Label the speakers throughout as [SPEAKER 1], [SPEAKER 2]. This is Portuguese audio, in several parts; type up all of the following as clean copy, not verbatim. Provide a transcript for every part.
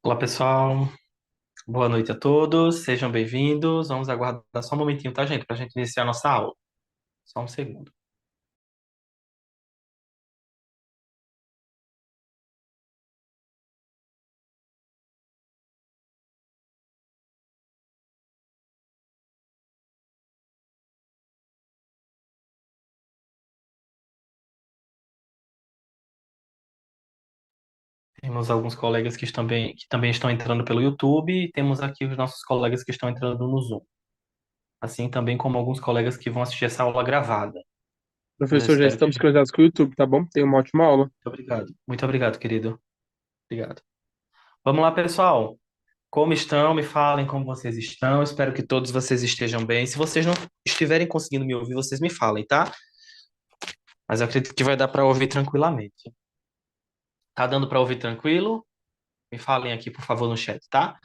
[SPEAKER 1] Olá, pessoal. Boa noite a todos. Sejam bem-vindos. Vamos aguardar só um momentinho, tá, gente? Para a gente iniciar a nossa aula. Só um segundo. Temos alguns colegas que também estão entrando pelo YouTube e temos aqui os nossos colegas que estão entrando no Zoom. Assim também como alguns colegas que vão assistir essa aula gravada. Mas eu
[SPEAKER 2] Professor, já
[SPEAKER 1] espero que...
[SPEAKER 2] estamos conectados com o YouTube, tá bom? Tenha uma ótima aula.
[SPEAKER 1] Muito obrigado. Muito obrigado, querido. Obrigado. Vamos lá, pessoal. Como estão? Me falem como vocês estão. Espero que todos vocês estejam bem. Se vocês não estiverem conseguindo me ouvir, vocês me falem, tá? Mas eu acredito que vai dar para ouvir tranquilamente. Tá dando para ouvir tranquilo? Me falem aqui, por favor, no chat, tá?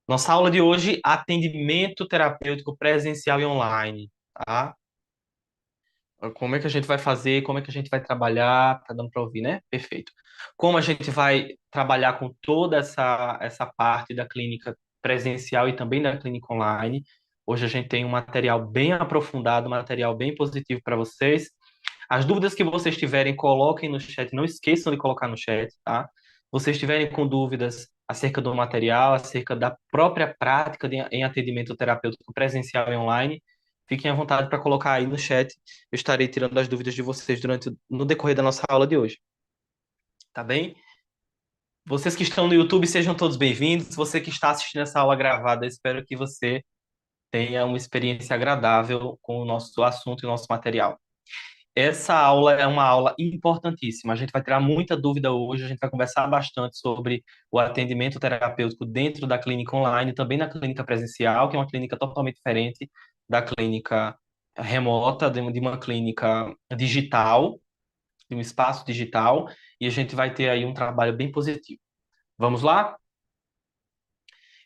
[SPEAKER 1] Nossa aula de hoje, atendimento terapêutico presencial e online, tá? Como é que a gente vai fazer? Como é que a gente vai trabalhar? Tá dando para ouvir, né? Perfeito. Como a gente vai trabalhar com toda essa parte da clínica presencial e também da clínica online? Hoje a gente tem um material bem aprofundado, um material bem positivo para vocês. As dúvidas que vocês tiverem, coloquem no chat. Não esqueçam de colocar no chat, tá? Vocês tiverem com dúvidas acerca do material, acerca da própria prática em atendimento terapêutico presencial e online, fiquem à vontade para colocar aí no chat. Eu estarei tirando as dúvidas de vocês no decorrer da nossa aula de hoje, tá bem? Vocês que estão no YouTube, sejam todos bem-vindos. Você que está assistindo essa aula gravada, espero que você tenha uma experiência agradável com o nosso assunto e o nosso material. Essa aula é uma aula importantíssima. A gente vai tirar muita dúvida hoje, a gente vai conversar bastante sobre o atendimento terapêutico dentro da clínica online, também na clínica presencial, que é uma clínica totalmente diferente da clínica remota, de uma clínica digital, de um espaço digital, e a gente vai ter aí um trabalho bem positivo. Vamos lá?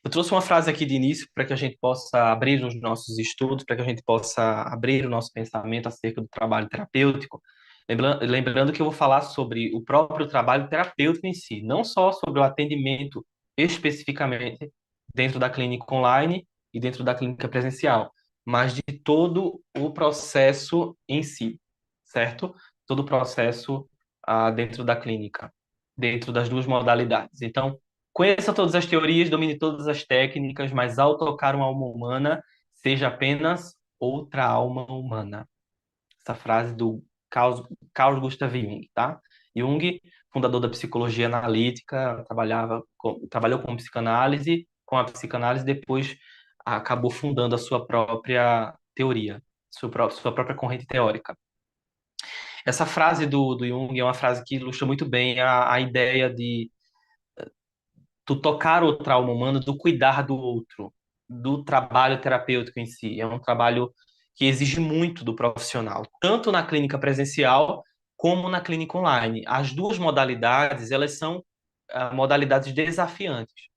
[SPEAKER 1] Eu trouxe uma frase aqui de início para que a gente possa abrir os nossos estudos, para que a gente possa abrir o nosso pensamento acerca do trabalho terapêutico. Lembrando que eu vou falar sobre o próprio trabalho terapêutico em si, não só sobre o atendimento especificamente dentro da clínica online e dentro da clínica presencial, mas de todo o processo em si, certo? Todo o processo dentro da clínica, dentro das duas modalidades. Então, conheça todas as teorias, domine todas as técnicas, mas ao tocar uma alma humana, seja apenas outra alma humana. Essa frase do Carl Gustav Jung, tá? Jung, fundador da psicologia analítica, trabalhou com psicanálise, depois acabou fundando a sua própria teoria, sua própria corrente teórica. Essa frase do Jung é uma frase que ilustra muito bem a ideia de do tocar o trauma humano, do cuidar do outro, do trabalho terapêutico em si. É um trabalho que exige muito do profissional, tanto na clínica presencial como na clínica online. As duas modalidades, elas são modalidades desafiantes.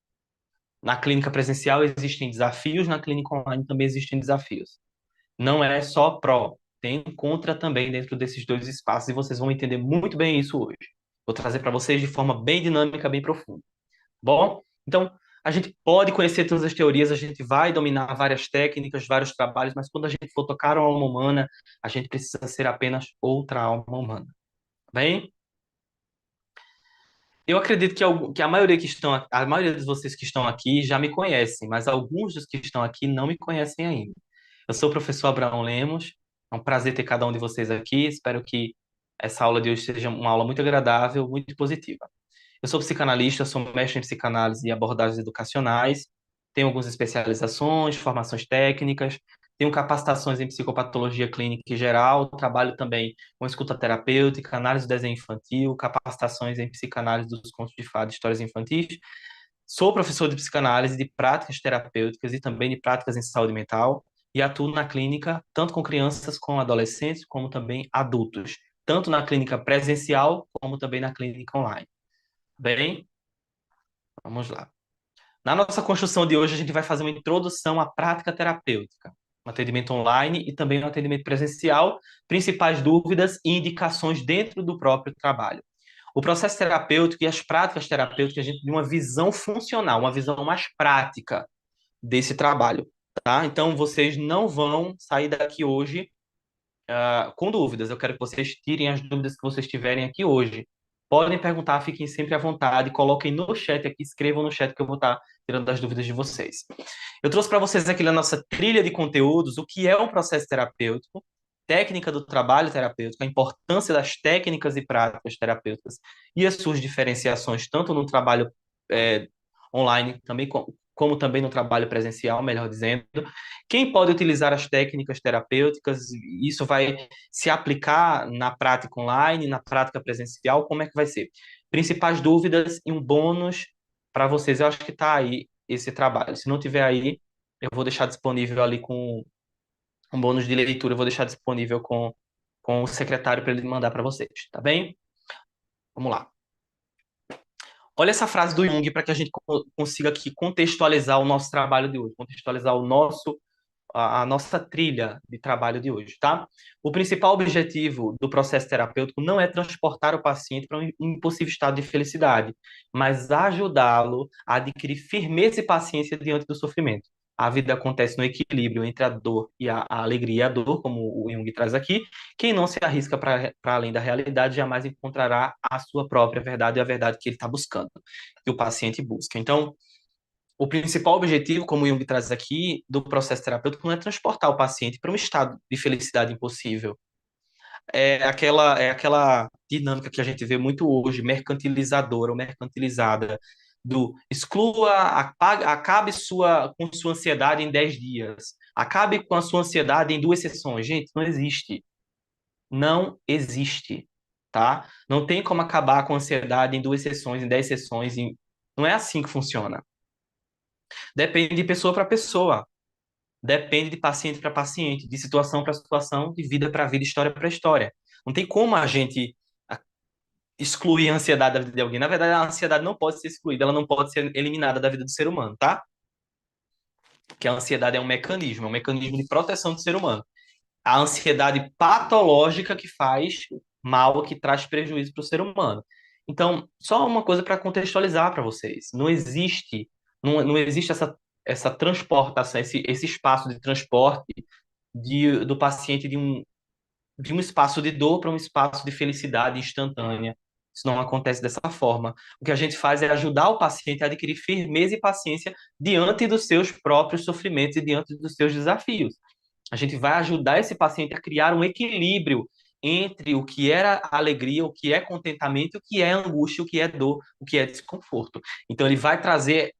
[SPEAKER 1] Na clínica presencial existem desafios, na clínica online também existem desafios. Não é só pró, tem contra também dentro desses dois espaços e vocês vão entender muito bem isso hoje. Vou trazer para vocês de forma bem dinâmica, bem profunda. Bom, então a gente pode conhecer todas as teorias, a gente vai dominar várias técnicas, vários trabalhos, mas quando a gente for tocar uma alma humana, a gente precisa ser apenas outra alma humana. Tá bem? Eu acredito que a maioria de vocês que estão aqui já me conhecem, mas alguns dos que estão aqui não me conhecem ainda. Eu sou o professor Abraão Lemos, é um prazer ter cada um de vocês aqui. Espero que essa aula de hoje seja uma aula muito agradável, muito positiva. Eu sou psicanalista, sou mestre em psicanálise e abordagens educacionais, tenho algumas especializações, formações técnicas, tenho capacitações em psicopatologia clínica em geral, trabalho também com escuta terapêutica, análise do desenho infantil, capacitações em psicanálise dos contos de fadas e histórias infantis. Sou professor de psicanálise de práticas terapêuticas e também de práticas em saúde mental e atuo na clínica tanto com crianças, com adolescentes, como também adultos, tanto na clínica presencial como também na clínica online. Bem, vamos lá. Na nossa construção de hoje, a gente vai fazer uma introdução à prática terapêutica, um atendimento online e também um atendimento presencial, principais dúvidas e indicações dentro do próprio trabalho. O processo terapêutico e as práticas terapêuticas, a gente tem uma visão funcional, uma visão mais prática desse trabalho, tá? Então, vocês não vão sair daqui hoje com dúvidas. Eu quero que vocês tirem as dúvidas que vocês tiverem aqui hoje. Podem perguntar, fiquem sempre à vontade, coloquem no chat aqui, escrevam no chat que eu vou estar tirando as dúvidas de vocês. Eu trouxe para vocês aqui na nossa trilha de conteúdos o que é um processo terapêutico, técnica do trabalho terapêutico, a importância das técnicas e práticas terapêuticas e as suas diferenciações, tanto no trabalho é, online, também como também no trabalho presencial, melhor dizendo. Quem pode utilizar as técnicas terapêuticas, isso vai se aplicar na prática online, na prática presencial, como é que vai ser? Principais dúvidas e um bônus para vocês. Eu acho que está aí esse trabalho. Se não tiver aí, eu vou deixar disponível ali com um bônus de leitura, eu vou deixar disponível com o secretário para ele mandar para vocês, tá bem? Vamos lá. Olha essa frase do Jung para que a gente consiga aqui contextualizar o nosso trabalho de hoje, contextualizar a nossa trilha de trabalho de hoje, tá? O principal objetivo do processo terapêutico não é transportar o paciente para um impossível estado de felicidade, mas ajudá-lo a adquirir firmeza e paciência diante do sofrimento. A vida acontece no equilíbrio entre a dor e a alegria e a dor, como o Jung traz aqui. Quem não se arrisca para além da realidade jamais encontrará a sua própria verdade e a verdade que ele está buscando, que o paciente busca. Então, o principal objetivo, como o Jung traz aqui, do processo terapêutico não é transportar o paciente para um estado de felicidade impossível. É aquela dinâmica que a gente vê muito hoje, mercantilizadora ou mercantilizada, do exclua, acabe com sua ansiedade em 10 dias, acabe com a sua ansiedade em 2 sessões. Gente, não existe. Não existe, tá? Não tem como acabar com a ansiedade em 2 sessões, em 10 sessões. Não é assim que funciona. Depende de pessoa para pessoa. Depende de paciente para paciente, de situação para situação, de vida para vida, história para história. Não tem como a gente excluir a ansiedade da vida de alguém. Na verdade, a ansiedade não pode ser excluída, ela não pode ser eliminada da vida do ser humano, tá? Porque a ansiedade é um mecanismo de proteção do ser humano. A ansiedade patológica que faz mal, que traz prejuízo para o ser humano. Então, só uma coisa para contextualizar para vocês. Não existe essa transportação, esse espaço de transporte do paciente de um espaço de dor para um espaço de felicidade instantânea. Isso não acontece dessa forma. O que a gente faz é ajudar o paciente a adquirir firmeza e paciência diante dos seus próprios sofrimentos e diante dos seus desafios. A gente vai ajudar esse paciente a criar um equilíbrio entre o que era alegria, o que é contentamento, o que é angústia, o que é dor, o que é desconforto. Então, ele vai trazer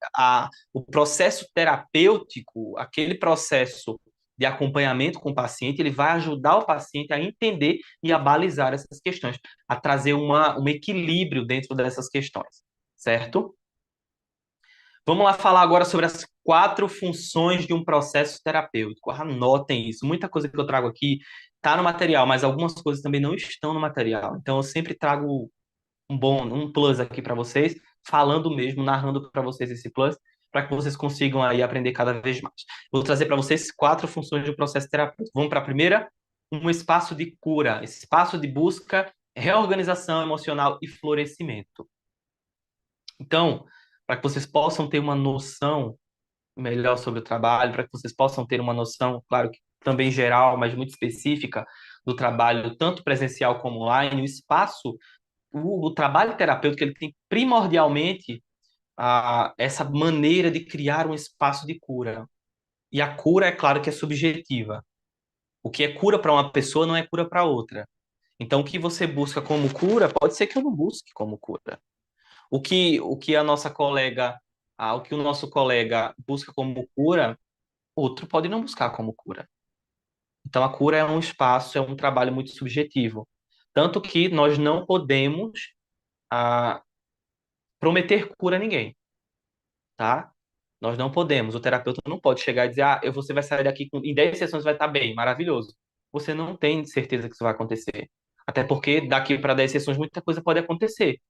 [SPEAKER 1] o processo terapêutico, aquele processo de acompanhamento com o paciente, ele vai ajudar o paciente a entender e a balizar essas questões, a trazer um equilíbrio dentro dessas questões, certo? Vamos lá falar agora sobre as 4 funções de um processo terapêutico. Anotem isso. Muita coisa que eu trago aqui está no material, mas algumas coisas também não estão no material. Então, eu sempre trago um plus aqui para vocês, falando mesmo, narrando para vocês esse plus, para que vocês consigam aí aprender cada vez mais. Vou trazer para vocês 4 funções de um processo terapêutico. Vamos para a primeira? Um espaço de cura, espaço de busca, reorganização emocional e florescimento. Então, para que vocês possam ter uma noção melhor sobre o trabalho, para que vocês possam ter uma noção, claro que também geral, mas muito específica do trabalho, tanto presencial como online, o espaço, o trabalho terapêutico, ele tem primordialmente essa maneira de criar um espaço de cura. E a cura, é claro que é subjetiva. O que é cura para uma pessoa não é cura para outra. Então, o que você busca como cura, pode ser que eu não busque como cura. O que a nossa colega, o que o nosso colega busca como cura, outro pode não buscar como cura. Então, a cura é um espaço, é um trabalho muito subjetivo. Tanto que nós não podemos ah, prometer cura a ninguém, tá? Nós não podemos. O terapeuta não pode chegar e dizer, você vai sair daqui em 10 sessões vai estar bem, maravilhoso. Você não tem certeza que isso vai acontecer. Até porque daqui para 10 sessões muita coisa pode acontecer,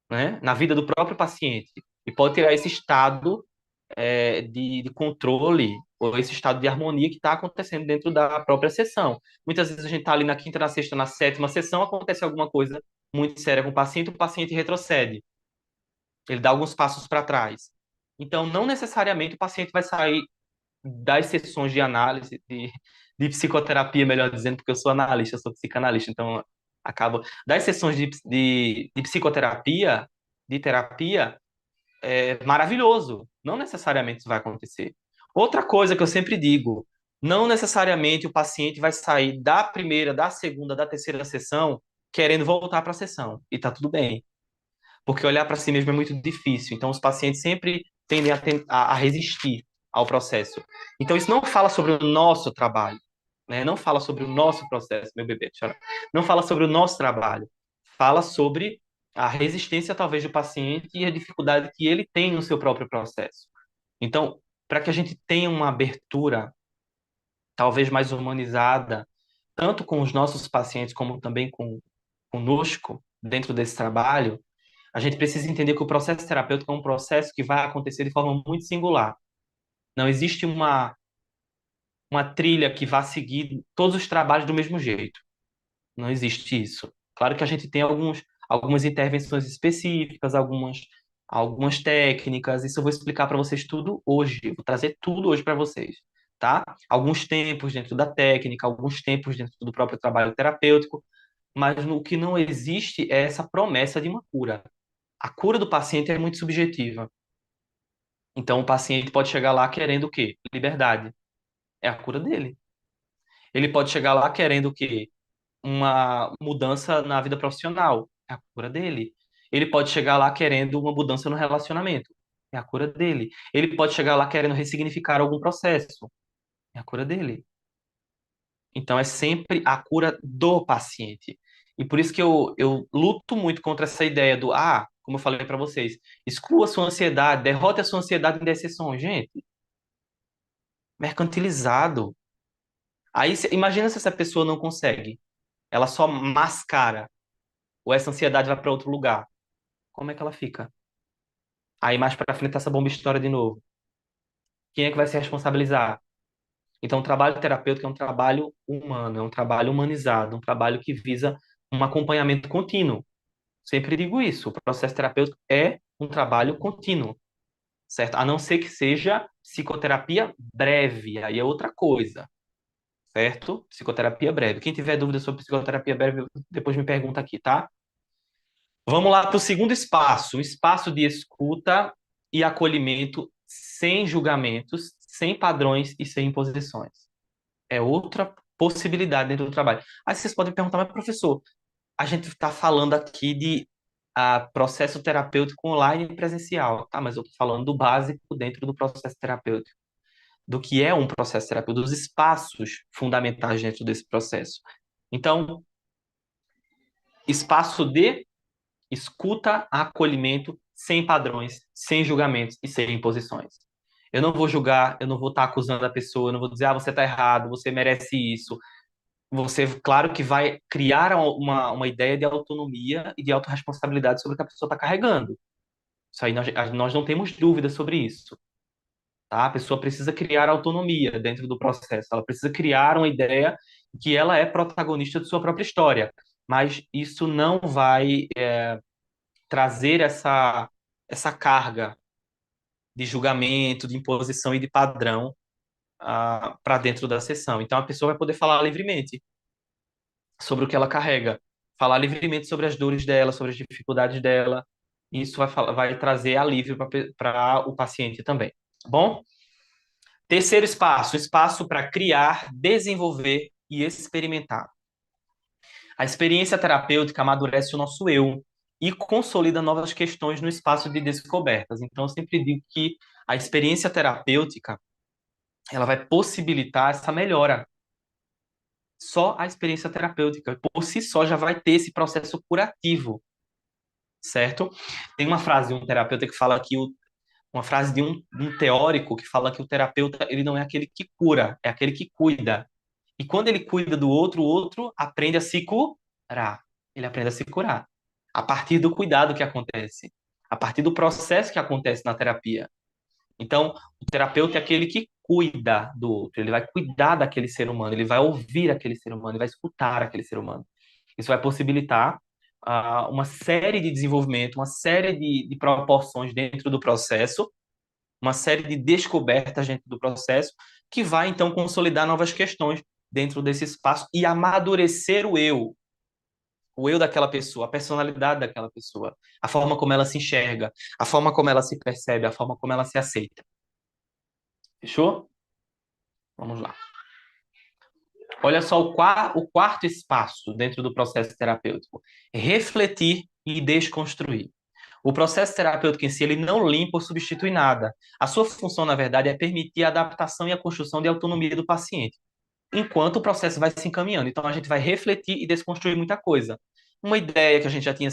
[SPEAKER 1] né? Na vida do próprio paciente. E pode tirar esse estado de controle ou esse estado de harmonia que está acontecendo dentro da própria sessão. Muitas vezes a gente está ali na quinta, na sexta, na sétima sessão, acontece alguma coisa muito séria com o paciente retrocede, ele dá alguns passos para trás. Então, não necessariamente o paciente vai sair das sessões de análise, de psicoterapia, melhor dizendo, porque eu sou analista, eu sou psicanalista, então acabo. Das sessões de psicoterapia, de terapia, é maravilhoso. Não necessariamente isso vai acontecer. Outra coisa que eu sempre digo, não necessariamente o paciente vai sair da primeira, da segunda, da terceira sessão querendo voltar para a sessão. E tá tudo bem. Porque olhar para si mesmo é muito difícil. Então, os pacientes sempre tendem a resistir ao processo. Então, isso não fala sobre o nosso trabalho, né? Não fala sobre o nosso processo, meu bebê, chora. Não fala sobre o nosso trabalho. Fala sobre a resistência, talvez, do paciente e a dificuldade que ele tem no seu próprio processo. Então, para que a gente tenha uma abertura, talvez mais humanizada, tanto com os nossos pacientes como também conosco, dentro desse trabalho, a gente precisa entender que o processo terapêutico é um processo que vai acontecer de forma muito singular. Não existe uma trilha que vá seguir todos os trabalhos do mesmo jeito. Não existe isso. Claro que a gente tem algumas intervenções específicas, algumas técnicas. Isso eu vou explicar para vocês tudo hoje. Vou trazer tudo hoje para vocês, tá? Alguns tempos dentro da técnica, alguns tempos dentro do próprio trabalho terapêutico. Mas o que não existe é essa promessa de uma cura. A cura do paciente é muito subjetiva. Então, o paciente pode chegar lá querendo o quê? Liberdade. É a cura dele. Ele pode chegar lá querendo o quê? Uma mudança na vida profissional. É a cura dele. Ele pode chegar lá querendo uma mudança no relacionamento. É a cura dele. Ele pode chegar lá querendo ressignificar algum processo. É a cura dele. Então, é sempre a cura do paciente. E por isso que eu luto muito contra essa ideia do, como eu falei para vocês, exclua a sua ansiedade, derrote a sua ansiedade em 10 sessões. Gente, mercantilizado. Aí, imagina se essa pessoa não consegue. Ela só mascara, ou essa ansiedade vai para outro lugar. Como é que ela fica? Aí, mais para frente, essa bomba estoura de novo. Quem é que vai se responsabilizar? Então, o trabalho terapêutico é um trabalho humano, é um trabalho humanizado, um trabalho que visa um acompanhamento contínuo. Sempre digo isso, o processo terapêutico é um trabalho contínuo, certo? A não ser que seja psicoterapia breve, aí é outra coisa, certo? Psicoterapia breve. Quem tiver dúvida sobre psicoterapia breve, depois me pergunta aqui, tá? Vamos lá para o segundo espaço, o espaço de escuta e acolhimento sem julgamentos, sem padrões e sem imposições. É outra possibilidade dentro do trabalho. Aí vocês podem perguntar, mas professor, a gente está falando aqui de processo terapêutico online e presencial, tá? Mas eu estou falando do básico dentro do processo terapêutico, do que é um processo terapêutico, dos espaços fundamentais dentro desse processo. Então, espaço de escuta, acolhimento, sem padrões, sem julgamentos e sem imposições. Eu não vou julgar, eu não vou estar acusando a pessoa, eu não vou dizer, você está errado, você merece isso. Você, claro que vai criar uma ideia de autonomia e de autorresponsabilidade sobre o que a pessoa está carregando. Isso aí nós não temos dúvida sobre isso, tá? A pessoa precisa criar autonomia dentro do processo, ela precisa criar uma ideia que ela é protagonista de sua própria história, mas isso não vai trazer essa carga de julgamento, de imposição e de padrão para dentro da sessão. Então a pessoa vai poder falar livremente sobre o que ela carrega, falar livremente sobre as dores dela, sobre as dificuldades dela. Isso vai trazer alívio para o paciente também. Tá bom? Terceiro espaço, espaço para criar, desenvolver e experimentar. A experiência terapêutica amadurece o nosso eu e consolida novas questões no espaço de descobertas. Então, eu sempre digo que a experiência terapêutica ela vai possibilitar essa melhora. Só a experiência terapêutica, por si só, já vai ter esse processo curativo, certo? Tem uma frase de um terapeuta que fala que uma frase de um teórico que fala que o terapeuta ele não é aquele que cura, é aquele que cuida. E quando ele cuida do outro, o outro aprende a se curar. Ele aprende a se curar a partir do cuidado que acontece, a partir do processo que acontece na terapia. Então, o terapeuta é aquele que cuida do outro, ele vai cuidar daquele ser humano, ele vai ouvir aquele ser humano, ele vai escutar aquele ser humano. Isso vai possibilitar uma série de desenvolvimento, uma série de proporções dentro do processo, uma série de descobertas dentro do processo, que vai então consolidar novas questões dentro desse espaço e amadurecer o eu daquela pessoa, a personalidade daquela pessoa, a forma como ela se enxerga, a forma como ela se percebe, a forma como ela se aceita. Fechou? Vamos lá. Olha só o quarto espaço dentro do processo terapêutico: refletir e desconstruir. O processo terapêutico em si, ele não limpa ou substitui nada. A sua função, na verdade, é permitir a adaptação e a construção de autonomia do paciente, enquanto o processo vai se encaminhando. Então, a gente vai refletir e desconstruir muita coisa. Uma ideia que a gente já tinha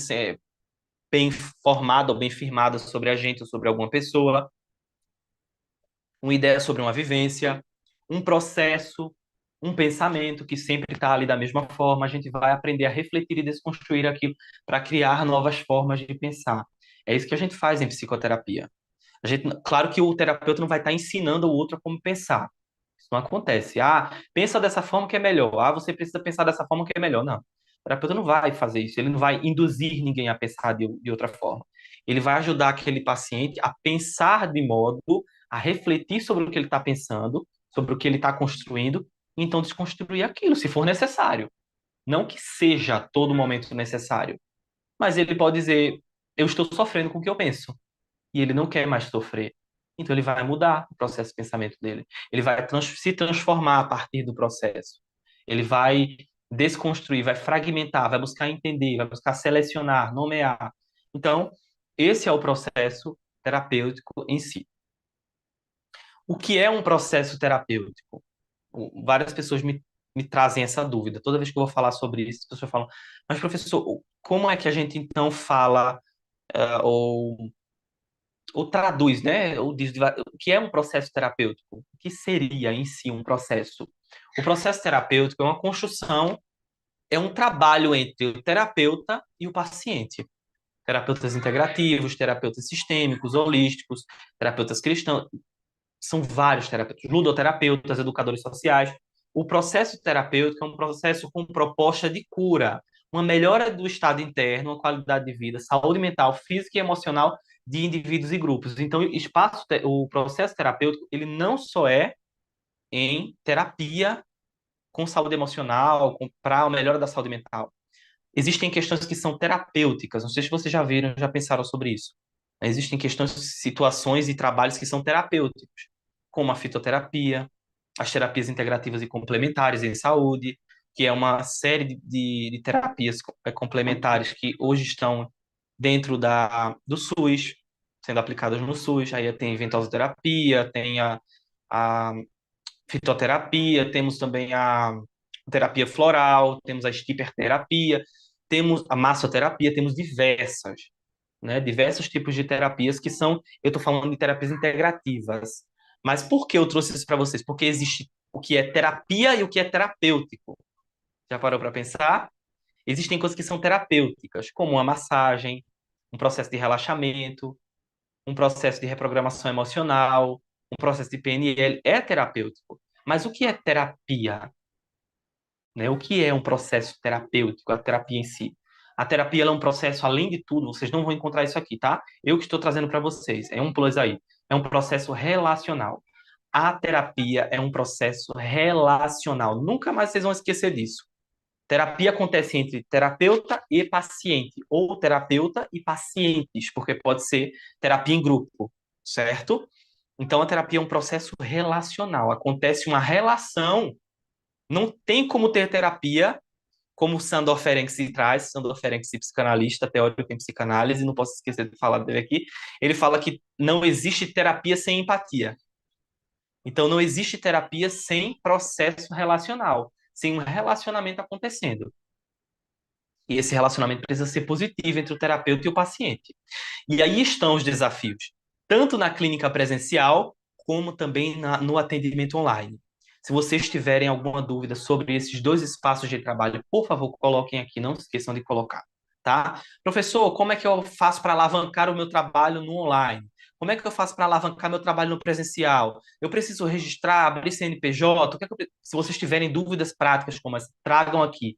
[SPEAKER 1] bem formada ou bem firmada sobre a gente ou sobre alguma pessoa, uma ideia sobre uma vivência, um processo, um pensamento que sempre está ali da mesma forma. A gente vai aprender a refletir e desconstruir aquilo para criar novas formas de pensar. É isso que a gente faz em psicoterapia. Claro que o terapeuta não vai estar ensinando o outro a como pensar. Isso não acontece. Ah, pensa dessa forma que é melhor. Ah, você precisa pensar dessa forma que é melhor. Não. O terapeuta não vai fazer isso. Ele não vai induzir ninguém a pensar de outra forma. Ele vai ajudar aquele paciente a pensar de modo a refletir sobre o que ele está pensando, sobre o que ele está construindo, e então desconstruir aquilo, se for necessário. Não que seja a todo momento necessário, mas ele pode dizer: eu estou sofrendo com o que eu penso e ele não quer mais sofrer. Então ele vai mudar o processo de pensamento dele. Ele vai se transformar a partir do processo. Ele vai desconstruir, vai fragmentar, vai buscar entender, vai buscar selecionar, nomear. Então, esse é o processo terapêutico em si. O que é um processo terapêutico? Várias pessoas me trazem essa dúvida. Toda vez que eu vou falar sobre isso, as pessoas falam: mas professor, como é que a gente então fala ou traduz, né? Ou diz o que é um processo terapêutico? O que seria em si um processo? O processo terapêutico é uma construção, é um trabalho entre o terapeuta e o paciente. Terapeutas integrativos, terapeutas sistêmicos, holísticos, terapeutas cristãos, são vários terapeutas, ludoterapeutas, educadores sociais. O processo terapêutico é um processo com proposta de cura, uma melhora do estado interno, uma qualidade de vida, saúde mental, física e emocional de indivíduos e grupos. Então, o processo terapêutico, ele não só é em terapia com saúde emocional, para a melhora da saúde mental. Existem questões que são terapêuticas. Não sei se vocês já viram, já pensaram sobre isso. Existem questões, situações e trabalhos que são terapêuticos, como a fitoterapia, as terapias integrativas e complementares em saúde, que é uma série de terapias complementares que hoje estão dentro do SUS, sendo aplicadas no SUS. Aí tem ventosoterapia, tem a fitoterapia, temos também a terapia floral, temos a skipperterapia, temos a massoterapia, temos diversas, né? Diversos tipos de terapias que são, eu estou falando de terapias integrativas. Mas por que eu trouxe isso para vocês? Porque existe o que é terapia e o que é terapêutico. Já parou para pensar? Existem coisas que são terapêuticas, como a massagem, um processo de relaxamento, um processo de reprogramação emocional, um processo de PNL, é terapêutico. Mas o que é terapia? Né? O que é um processo terapêutico, a terapia em si? A terapia ela é um processo, além de tudo, vocês não vão encontrar isso aqui, tá? Eu que estou trazendo para vocês, é um plus aí. É um processo relacional. A terapia é um processo relacional. Nunca mais vocês vão esquecer disso. Terapia acontece entre terapeuta e paciente, ou terapeuta e pacientes, porque pode ser terapia em grupo, certo? Então, a terapia é um processo relacional. Acontece uma relação. Não tem como ter terapia, como o Sandor Ferenczi traz. Sandor Ferenczi, psicanalista, teórico em psicanálise, não posso esquecer de falar dele aqui. Ele fala que não existe terapia sem empatia. Então, não existe terapia sem processo relacional, sem um relacionamento acontecendo. E esse relacionamento precisa ser positivo entre o terapeuta e o paciente. E aí estão os desafios, tanto na clínica presencial, como também no atendimento online. Se vocês tiverem alguma dúvida sobre esses dois espaços de trabalho, por favor, coloquem aqui, não se esqueçam de colocar, tá? Professor, como é que eu faço para alavancar o meu trabalho no online? Como é que eu faço para alavancar meu trabalho no presencial? Eu preciso registrar, abrir CNPJ? Se vocês tiverem dúvidas práticas como essa, tragam aqui.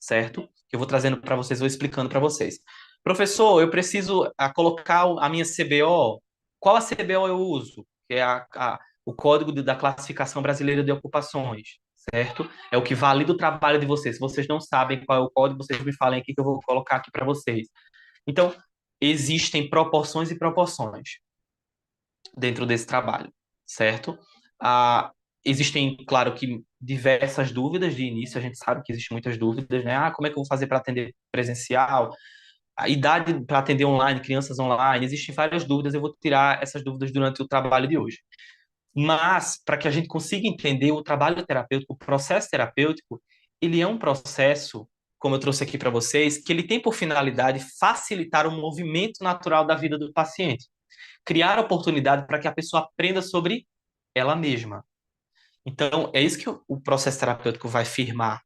[SPEAKER 1] certo? Que eu vou trazendo para vocês, vou explicando para vocês. Professor, eu preciso colocar a minha CBO. Qual a CBO eu uso? Que é o Código da Classificação Brasileira de Ocupações, certo? É o que valida o trabalho de vocês. Se vocês não sabem qual é o código, vocês me falem aqui que eu vou colocar aqui para vocês. Então, existem proporções e proporções dentro desse trabalho, certo? Ah, existem, claro que, diversas dúvidas de início, a gente sabe que existem muitas dúvidas, né? Como é que eu vou fazer para atender presencial? A idade para atender online, crianças online, existem várias dúvidas, eu vou tirar essas dúvidas durante o trabalho de hoje. Mas, para que a gente consiga entender o trabalho terapêutico, o processo terapêutico, ele é um processo, como eu trouxe aqui para vocês, que ele tem por finalidade facilitar o movimento natural da vida do paciente, criar oportunidade para que a pessoa aprenda sobre ela mesma. Então, é isso que o processo terapêutico vai firmar.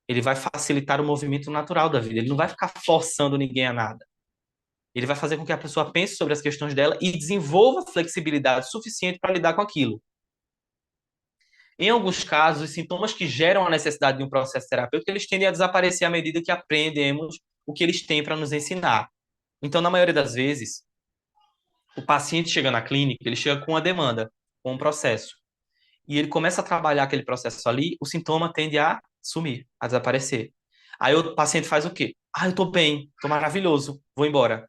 [SPEAKER 1] Ele vai facilitar o movimento natural da vida. Ele não vai ficar forçando ninguém a nada. Ele vai fazer com que a pessoa pense sobre as questões dela e desenvolva flexibilidade suficiente para lidar com aquilo. Em alguns casos, os sintomas que geram a necessidade de um processo terapêutico, eles tendem a desaparecer à medida que aprendemos o que eles têm para nos ensinar. Então, na maioria das vezes, o paciente chega na clínica, ele chega com uma demanda, com um processo. E ele começa a trabalhar aquele processo ali, o sintoma tende a sumir, a desaparecer. Aí o paciente faz o quê? Eu tô bem, tô maravilhoso, vou embora.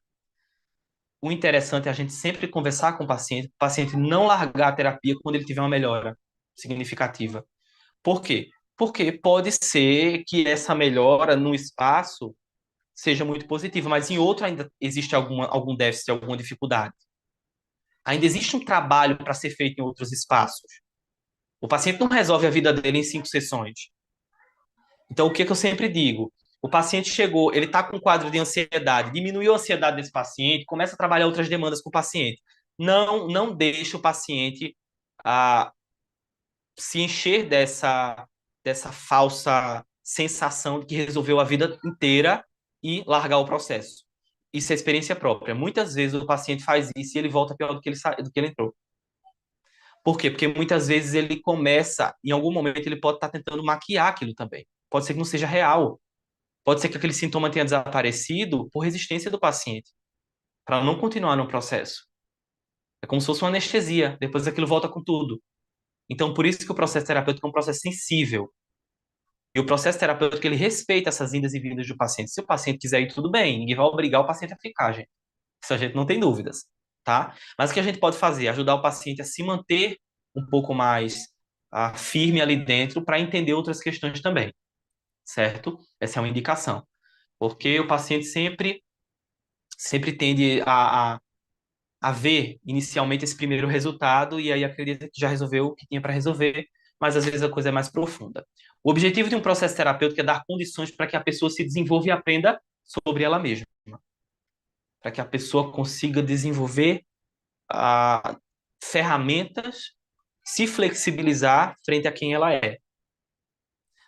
[SPEAKER 1] O interessante é a gente sempre conversar com o paciente não largar a terapia quando ele tiver uma melhora significativa. Por quê? Porque pode ser que essa melhora no espaço seja muito positiva, mas em outro ainda existe algum déficit, alguma dificuldade. Ainda existe um trabalho para ser feito em outros espaços. O paciente não resolve a vida dele em 5 sessões. Então, o que, que eu sempre digo? O paciente chegou, ele está com um quadro de ansiedade, diminuiu a ansiedade desse paciente, começa a trabalhar outras demandas com o paciente. Não deixe o paciente ah, se encher dessa falsa sensação de que resolveu a vida inteira e largar o processo. Isso é experiência própria. Muitas vezes o paciente faz isso e ele volta pior do que ele entrou. Por quê? Porque muitas vezes ele começa, em algum momento ele pode estar tentando maquiar aquilo também. Pode ser que não seja real. Pode ser que aquele sintoma tenha desaparecido por resistência do paciente, para não continuar no processo. É como se fosse uma anestesia, depois aquilo volta com tudo. Então, por isso que o processo terapêutico é um processo sensível. E o processo terapêutico, ele respeita essas indas e vindas do paciente. Se o paciente quiser ir, tudo bem. Ninguém vai obrigar o paciente a ficar, gente. Isso a gente não tem dúvidas, tá? Mas o que a gente pode fazer? Ajudar o paciente a se manter um pouco mais firme ali dentro para entender outras questões também, certo? Essa é uma indicação. Porque o paciente sempre tende a ver inicialmente esse primeiro resultado e aí acredita que já resolveu o que tinha para resolver, mas às vezes a coisa é mais profunda. O objetivo de um processo terapêutico é dar condições para que a pessoa se desenvolva e aprenda sobre ela mesma, para que a pessoa consiga desenvolver ferramentas, se flexibilizar frente a quem ela é.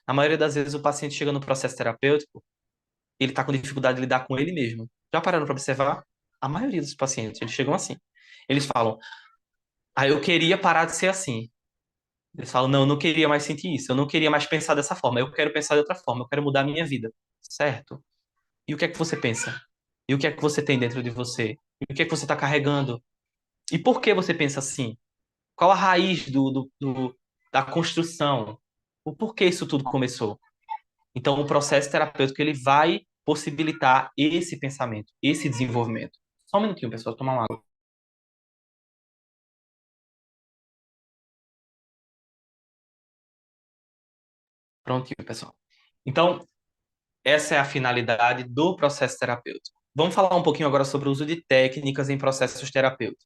[SPEAKER 1] Na maioria das vezes, o paciente chega no processo terapêutico, ele está com dificuldade de lidar com ele mesmo. Já pararam para observar? A maioria dos pacientes, eles chegam assim. Eles falam, eu queria parar de ser assim. Eles falam, não, eu não queria mais sentir isso, eu não queria mais pensar dessa forma, eu quero pensar de outra forma, eu quero mudar a minha vida. Certo? E o que é que você pensa? E o que é que você tem dentro de você? E o que é que você está carregando? E por que você pensa assim? Qual a raiz da construção? O porquê isso tudo começou? Então, o processo terapêutico ele vai possibilitar esse pensamento, esse desenvolvimento. Só um minutinho, pessoal, tomar uma água. Prontinho, pessoal. Então, essa é a finalidade do processo terapêutico. Vamos falar um pouquinho agora sobre o uso de técnicas em processos terapêuticos.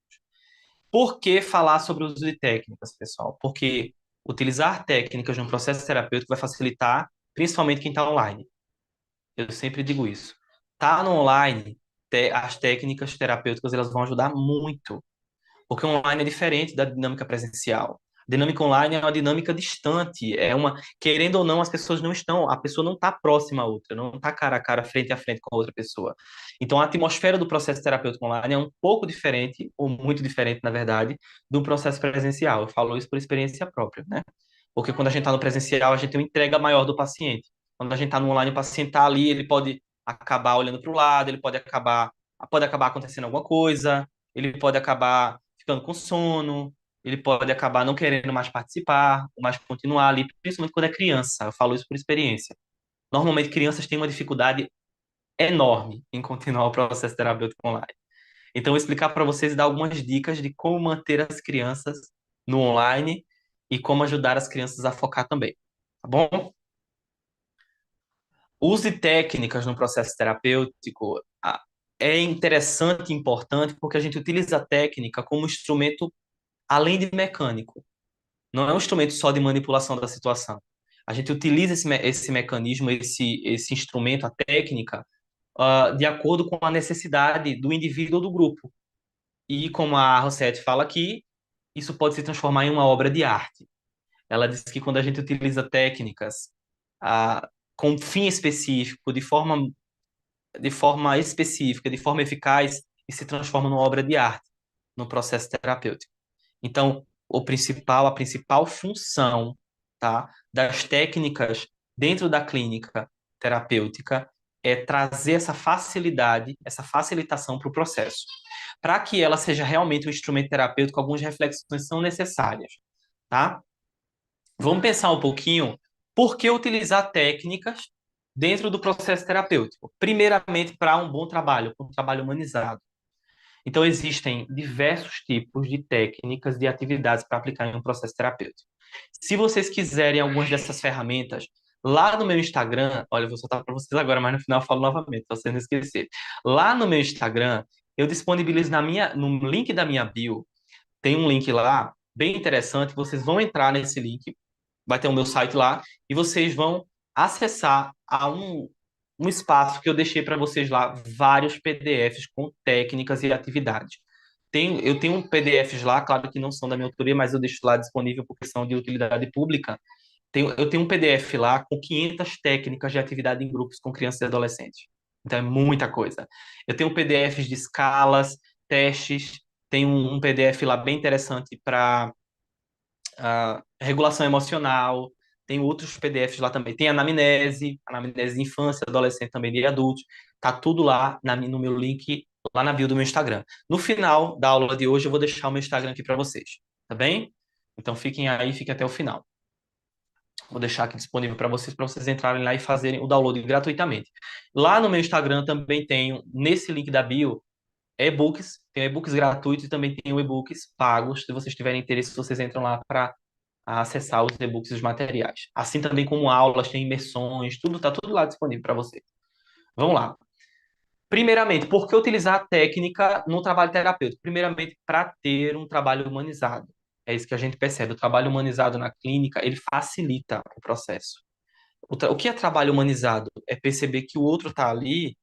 [SPEAKER 1] Por que falar sobre o uso de técnicas, pessoal? Porque utilizar técnicas no processo terapêutico vai facilitar, principalmente quem está online. Eu sempre digo isso. Tá no online, as técnicas terapêuticas elas vão ajudar muito, porque online é diferente da dinâmica presencial. A dinâmica online é uma dinâmica distante, querendo ou não, as pessoas não estão, a pessoa não está próxima à outra, não está cara a cara, frente a frente com a outra pessoa. Então a atmosfera do processo terapêutico online é um pouco diferente, ou muito diferente, na verdade, do processo presencial. Eu falo isso por experiência própria, né? Porque quando a gente está no presencial, a gente tem uma entrega maior do paciente. Quando a gente está no online, o paciente está ali, ele pode acabar olhando para o lado, pode acabar acontecendo alguma coisa, ele pode acabar ficando com sono, ele pode acabar não querendo mais participar, mais continuar ali, principalmente quando é criança. Eu falo isso por experiência. Normalmente, crianças têm uma dificuldade enorme em continuar o processo terapêutico online. Então, eu vou explicar para vocês e dar algumas dicas de como manter as crianças no online e como ajudar as crianças a focar também. Tá bom? Use técnicas no processo terapêutico. É interessante e importante porque a gente utiliza a técnica como instrumento além de mecânico. Não é um instrumento só de manipulação da situação. A gente utiliza esse mecanismo, esse instrumento, a técnica, de acordo com a necessidade do indivíduo ou do grupo. E como a Rosette fala aqui, isso pode se transformar em uma obra de arte. Ela diz que quando a gente utiliza técnicas com fim específico, de forma específica, de forma eficaz, e se transforma numa obra de arte no processo terapêutico. Então, a principal função, tá, das técnicas dentro da clínica terapêutica é trazer essa facilidade, essa facilitação para o processo. Para que ela seja realmente um instrumento terapêutico, algumas reflexões são necessárias, tá? Vamos pensar um pouquinho por que utilizar técnicas dentro do processo terapêutico. Primeiramente, para um bom trabalho, um trabalho humanizado. Então, existem diversos tipos de técnicas, de atividades para aplicar em um processo terapêutico. Se vocês quiserem algumas dessas ferramentas, lá no meu Instagram, olha, eu vou soltar para vocês agora, mas no final eu falo novamente, para vocês não esquecerem. Lá no meu Instagram, eu disponibilizo no link da minha bio, tem um link lá, bem interessante, vocês vão entrar nesse link, vai ter o meu site lá, e vocês vão acessar a um espaço que eu deixei para vocês lá, vários PDFs com técnicas e atividades. Eu tenho PDFs lá, claro que não são da minha autoria, mas eu deixo lá disponível porque são de utilidade pública. Eu tenho um PDF lá com 500 técnicas de atividade em grupos com crianças e adolescentes. Então é muita coisa. Eu tenho PDFs de escalas, testes, tem um PDF lá bem interessante para regulação emocional, tem outros PDFs lá também. Tem anamnese de infância, adolescente também de adultos. Tá tudo lá no meu link, lá na bio do meu Instagram. No final da aula de hoje, eu vou deixar o meu Instagram aqui para vocês, tá bem? Então fiquem aí, fiquem até o final. Vou deixar aqui disponível para vocês entrarem lá e fazerem o download gratuitamente. Lá no meu Instagram também tenho, nesse link da bio, e-books, tem e-books gratuitos e também tem e-books pagos. Se vocês tiverem interesse, vocês entram lá para acessar os e-books e os materiais. Assim também como aulas, tem imersões, tudo está tudo lá disponível para vocês. Vamos lá. Primeiramente, por que utilizar a técnica no trabalho terapêutico? Primeiramente, para ter um trabalho humanizado. É isso que a gente percebe. O trabalho humanizado na clínica, ele facilita o processo. O que é trabalho humanizado? É perceber que o outro está ali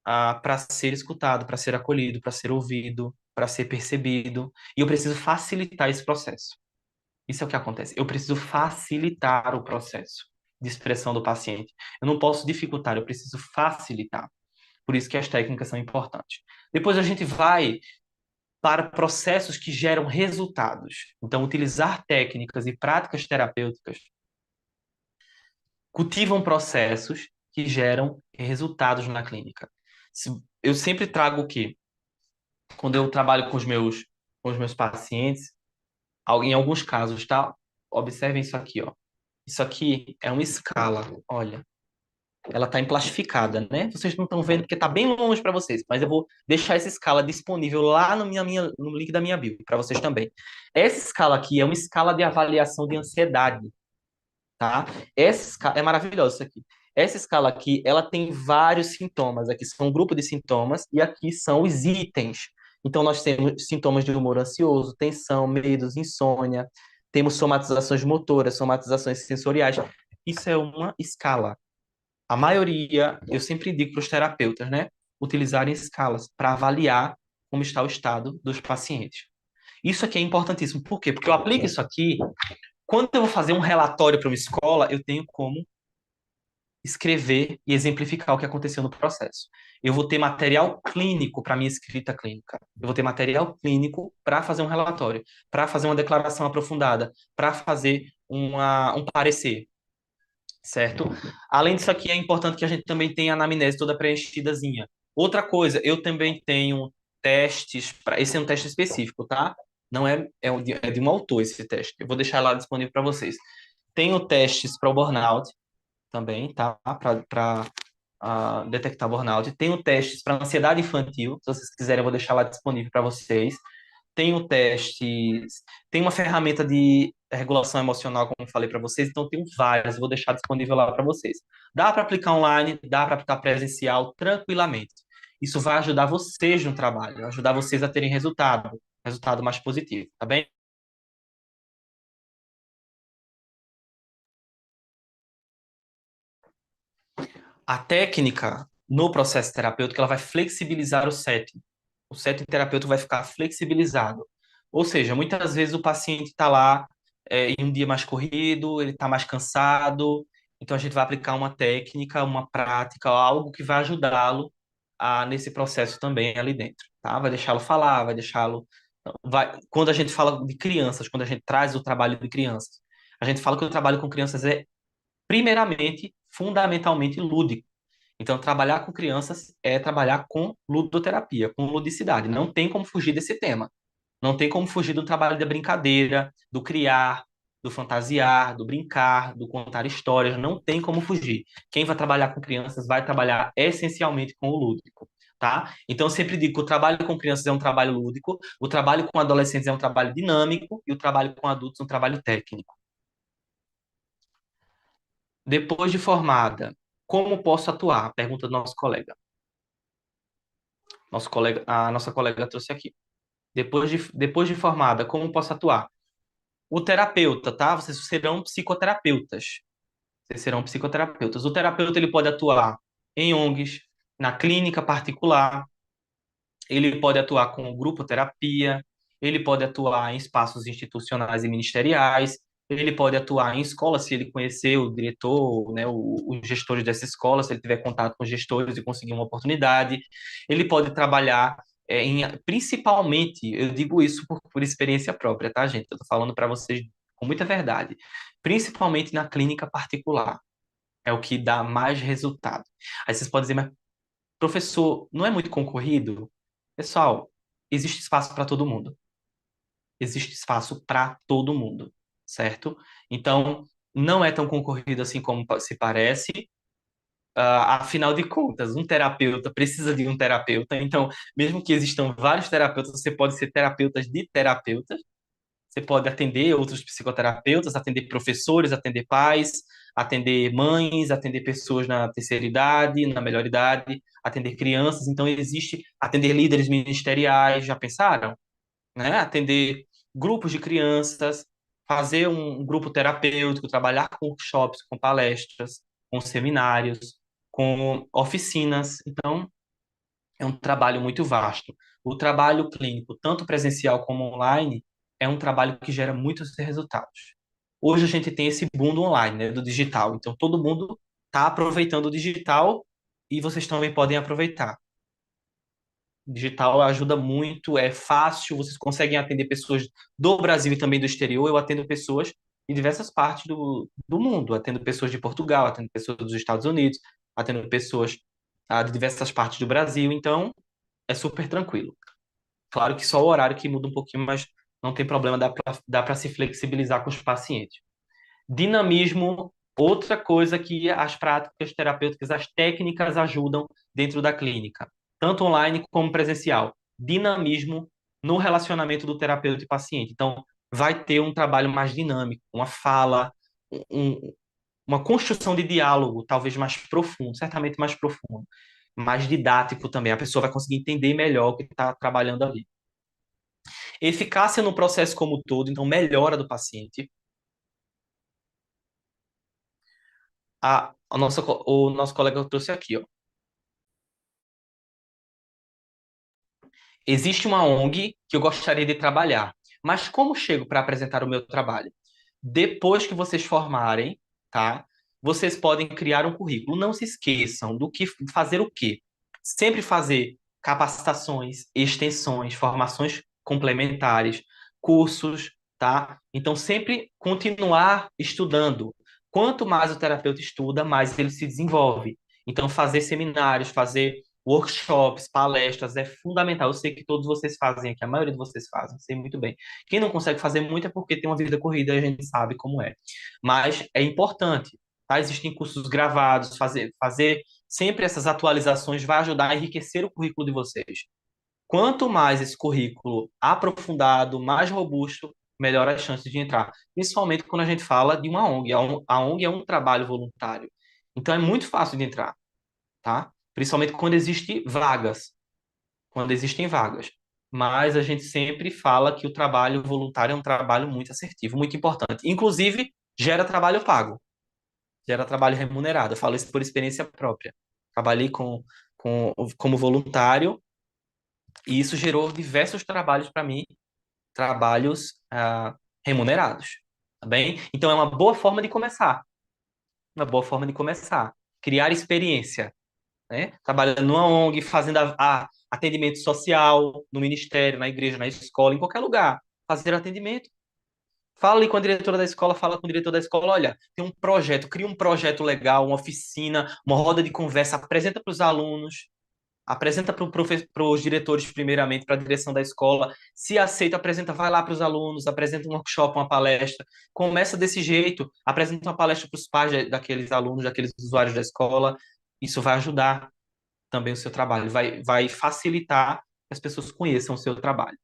[SPEAKER 1] para ser escutado, para ser acolhido, para ser ouvido, para ser percebido. E eu preciso facilitar esse processo. Isso é o que acontece. Eu preciso facilitar o processo de expressão do paciente. Eu não posso dificultar, eu preciso facilitar. Por isso que as técnicas são importantes. Depois a gente vai para processos que geram resultados. Então, utilizar técnicas e práticas terapêuticas cultivam processos que geram resultados na clínica. Eu sempre trago o quê? Quando eu trabalho com os meus pacientes, em alguns casos, tá? Observem isso aqui, ó. Isso aqui é uma escala, olha. Ela está emplastificada, né? Vocês não estão vendo porque está bem longe para vocês, mas eu vou deixar essa escala disponível lá no link da minha bio, para vocês também. Essa escala aqui é uma escala de avaliação de ansiedade, tá? Essa escala é maravilhosa isso aqui. Essa escala aqui, ela tem vários sintomas. Aqui são um grupo de sintomas e aqui são os itens. Então nós temos sintomas de humor ansioso, tensão, medos, insônia, temos somatizações motoras, somatizações sensoriais. Isso é uma escala. A maioria, eu sempre indico para os terapeutas, né, utilizarem escalas para avaliar como está o estado dos pacientes. Isso aqui é importantíssimo. Por quê? Porque eu aplico isso aqui, quando eu vou fazer um relatório para uma escola, eu tenho como escrever e exemplificar o que aconteceu no processo. Eu vou ter material clínico para minha escrita clínica. Eu vou ter material clínico para fazer um relatório, para fazer uma declaração aprofundada, para fazer um parecer. certo? Além disso aqui, é importante que a gente também tenha a anamnese toda preenchidazinha. Outra coisa, eu também tenho testes, esse é um teste específico, tá? Não é, é de um autor esse teste. Eu vou deixar lá disponível para vocês. Tenho testes para o burnout também, tá? Para detectar burnout. Tenho testes para ansiedade infantil. Se vocês quiserem, eu vou deixar lá disponível para vocês. Tenho testes, tem uma ferramenta de regulação emocional, como eu falei para vocês, então tenho várias, vou deixar disponível lá para vocês. Dá para aplicar online, dá para aplicar presencial tranquilamente. Isso vai ajudar vocês no trabalho, ajudar vocês a terem resultado mais positivo, tá bem? A técnica no processo terapêutico, ela vai flexibilizar o setting terapêutico vai ficar flexibilizado. Ou seja, muitas vezes o paciente está lá em um dia mais corrido, ele está mais cansado, então a gente vai aplicar uma técnica, uma prática, algo que vai ajudá-lo nesse processo também ali dentro, tá? Vai deixá-lo falar, vai deixá-lo. Quando a gente fala de crianças, quando a gente traz o trabalho de crianças, a gente fala que o trabalho com crianças é, primeiramente, fundamentalmente lúdico. Então, trabalhar com crianças é trabalhar com ludoterapia, com ludicidade. Não tem como fugir desse tema. Não tem como fugir do trabalho da brincadeira, do criar, do fantasiar, do brincar, do contar histórias. Não tem como fugir. Quem vai trabalhar com crianças vai trabalhar essencialmente com o lúdico, tá? Então, eu sempre digo que o trabalho com crianças é um trabalho lúdico, o trabalho com adolescentes é um trabalho dinâmico e o trabalho com adultos é um trabalho técnico. Depois de formada, como posso atuar? Pergunta do nosso colega. A nossa colega trouxe aqui. Depois de formada, como posso atuar? O terapeuta, tá? Vocês serão psicoterapeutas. Vocês serão psicoterapeutas. O terapeuta ele pode atuar em ONGs, na clínica particular, ele pode atuar com grupo terapia, ele pode atuar em espaços institucionais e ministeriais, ele pode atuar em escola, se ele conhecer o diretor, né, os gestores dessa escola, se ele tiver contato com os gestores e conseguir uma oportunidade. Ele pode trabalhar principalmente, eu digo isso por experiência própria, tá, gente? Eu tô falando para vocês com muita verdade. Principalmente na clínica particular. É o que dá mais resultado. Aí vocês podem dizer, mas professor, não é muito concorrido? Pessoal, existe espaço para todo mundo. Existe espaço para todo mundo, certo? Então, não é tão concorrido assim como se parece. Afinal de contas, um terapeuta precisa de um terapeuta. Então, mesmo que existam vários terapeutas, você pode ser terapeutas de terapeutas. Você pode atender outros psicoterapeutas, atender professores, atender pais, atender mães, atender pessoas na terceira idade, na melhor idade, atender crianças. Então, existe atender líderes ministeriais, já pensaram? Né? Atender grupos de crianças, fazer um grupo terapêutico, trabalhar com workshops, com palestras, com seminários, com oficinas. Então, é um trabalho muito vasto. O trabalho clínico, tanto presencial como online, é um trabalho que gera muitos resultados. Hoje a gente tem esse boom do online, né, do digital. Então todo mundo está aproveitando o digital e vocês também podem aproveitar. O digital ajuda muito, é fácil, vocês conseguem atender pessoas do Brasil e também do exterior. Eu atendo pessoas em diversas partes do mundo. Atendo pessoas de Portugal, atendo pessoas dos Estados Unidos, atendo pessoas de diversas partes do Brasil. Então, é super tranquilo. Claro que só o horário que muda um pouquinho, mas não tem problema, dá para se flexibilizar com os pacientes. Dinamismo, outra coisa que as práticas terapêuticas, as técnicas ajudam dentro da clínica, tanto online como presencial. Dinamismo no relacionamento do terapeuta e paciente. Então, vai ter um trabalho mais dinâmico, uma fala, um, uma construção de diálogo, talvez mais profundo, certamente mais profundo, mais didático também. A pessoa vai conseguir entender melhor o que está trabalhando ali. Eficácia no processo como um todo, então melhora do paciente. O nosso colega trouxe aqui, ó. Existe uma ONG que eu gostaria de trabalhar, mas como chego para apresentar o meu trabalho? Depois que vocês formarem, tá? Vocês podem criar um currículo. Não se esqueçam do que fazer o quê? Sempre fazer capacitações, extensões, formações complementares, cursos, tá? Então sempre continuar estudando. Quanto mais o terapeuta estuda, mais ele se desenvolve. Então, fazer seminários, fazer workshops, palestras é fundamental. Eu sei que todos vocês fazem aqui, a maioria de vocês fazem, sei muito bem. Quem não consegue fazer muito é porque tem uma vida corrida e a gente sabe como é. Mas é importante, tá? Existem cursos gravados, fazer sempre essas atualizações vai ajudar a enriquecer o currículo de vocês. Quanto mais esse currículo aprofundado, mais robusto, melhor as chances de entrar. Principalmente quando a gente fala de uma ONG. A ONG é um trabalho voluntário. Então é muito fácil de entrar, tá? Principalmente quando existem vagas. Quando existem vagas. Mas a gente sempre fala que o trabalho voluntário é um trabalho muito assertivo, muito importante. Inclusive, gera trabalho pago, gera trabalho remunerado. Eu falo isso por experiência própria. Trabalhei como voluntário e isso gerou diversos trabalhos para mim, trabalhos remunerados, tá bem? Então é uma boa forma de começar, uma boa forma de começar. Criar experiência, né? Trabalhando numa ONG, fazendo atendimento social, no ministério, na igreja, na escola, em qualquer lugar. Fazer atendimento. Fala ali com a diretora da escola, fala com o diretor da escola, olha, tem um projeto, cria um projeto legal, uma oficina, uma roda de conversa, apresenta para os alunos, apresenta para os diretores primeiramente, para a direção da escola, se aceita, apresenta, vai lá para os alunos, apresenta um workshop, uma palestra, começa desse jeito, apresenta uma palestra para os pais daqueles alunos, daqueles usuários da escola, isso vai ajudar também o seu trabalho, vai facilitar que as pessoas conheçam o seu trabalho,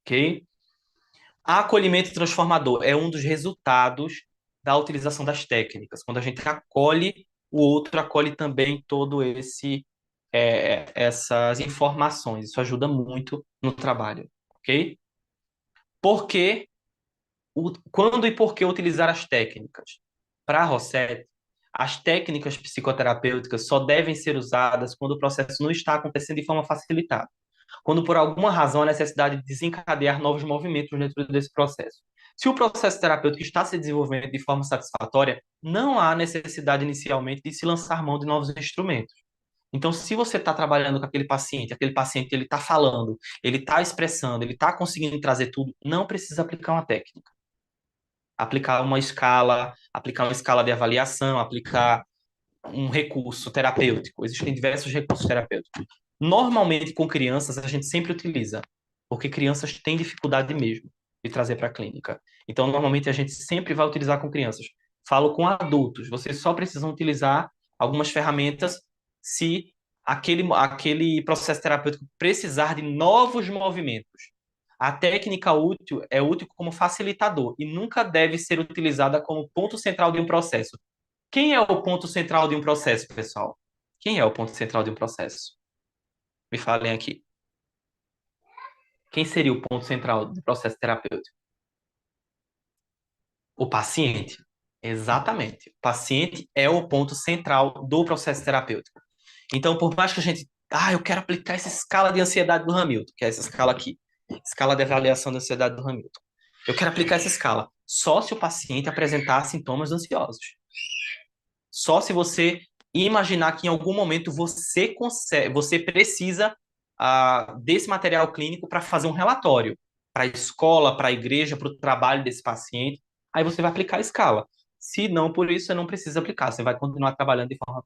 [SPEAKER 1] ok? Acolhimento transformador é um dos resultados da utilização das técnicas. Quando a gente acolhe, o outro acolhe também todo essas informações. Isso ajuda muito no trabalho, ok? Por que, quando e por que utilizar as técnicas? Para a Rossetti, as técnicas psicoterapêuticas só devem ser usadas quando o processo não está acontecendo de forma facilitada, quando por alguma razão há necessidade de desencadear novos movimentos dentro desse processo. Se o processo terapêutico está se desenvolvendo de forma satisfatória, não há necessidade inicialmente de se lançar mão de novos instrumentos. Então, se você está trabalhando com aquele paciente ele está falando, ele está expressando, ele está conseguindo trazer tudo, não precisa aplicar uma técnica. Aplicar uma escala de avaliação, aplicar um recurso terapêutico. Existem diversos recursos terapêuticos. Normalmente, com crianças, a gente sempre utiliza, porque crianças têm dificuldade mesmo de trazer para a clínica. Então, normalmente, a gente sempre vai utilizar com crianças. Falo com adultos, vocês só precisam utilizar algumas ferramentas se aquele processo terapêutico precisar de novos movimentos. A técnica útil é útil como facilitador e nunca deve ser utilizada como ponto central de um processo. Quem é o ponto central de um processo, pessoal? Quem é o ponto central de um processo? Me falem aqui. Quem seria o ponto central do processo terapêutico? O paciente. Exatamente. O paciente é o ponto central do processo terapêutico. Então, por mais que a gente. Eu quero aplicar essa escala de ansiedade do Hamilton, que é essa escala aqui. Escala de avaliação da ansiedade do Hamilton. Eu quero aplicar essa escala só se o paciente apresentar sintomas ansiosos. Só se você imaginar que em algum momento você consegue, você precisa desse material clínico para fazer um relatório para a escola, para a igreja, para o trabalho desse paciente. Aí você vai aplicar a escala. Se não, por isso, você não precisa aplicar. Você vai continuar trabalhando de forma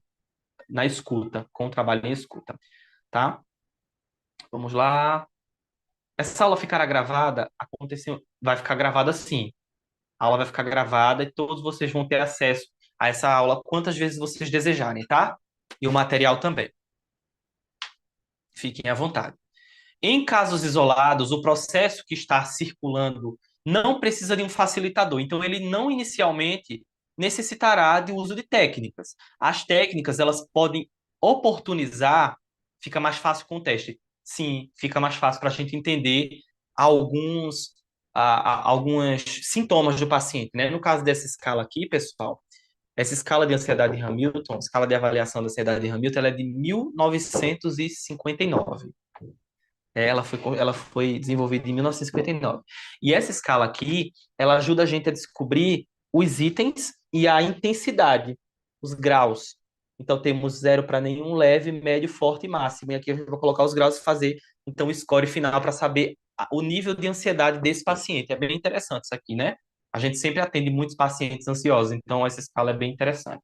[SPEAKER 1] na escuta, com o trabalho em escuta, tá? Vamos lá. Essa aula ficará gravada, vai ficar gravada sim. A aula vai ficar gravada e todos vocês vão ter acesso a essa aula quantas vezes vocês desejarem, tá? E o material também. Fiquem à vontade. Em casos isolados, o processo que está circulando não precisa de um facilitador. Então, ele não inicialmente necessitará de uso de técnicas. As técnicas, elas podem oportunizar, fica mais fácil com o teste. Sim, fica mais fácil para a gente entender alguns, alguns sintomas do paciente, né? No caso dessa escala aqui, pessoal, essa escala de ansiedade de Hamilton, escala de avaliação da ansiedade de Hamilton, ela é de 1959. Ela foi desenvolvida em 1959. E essa escala aqui, ela ajuda a gente a descobrir os itens e a intensidade, os graus. Então, temos zero para nenhum, leve, médio, forte e máximo. E aqui a gente vai colocar os graus e fazer, então, o score final para saber o nível de ansiedade desse paciente. É bem interessante isso aqui, né? A gente sempre atende muitos pacientes ansiosos, então essa escala é bem interessante.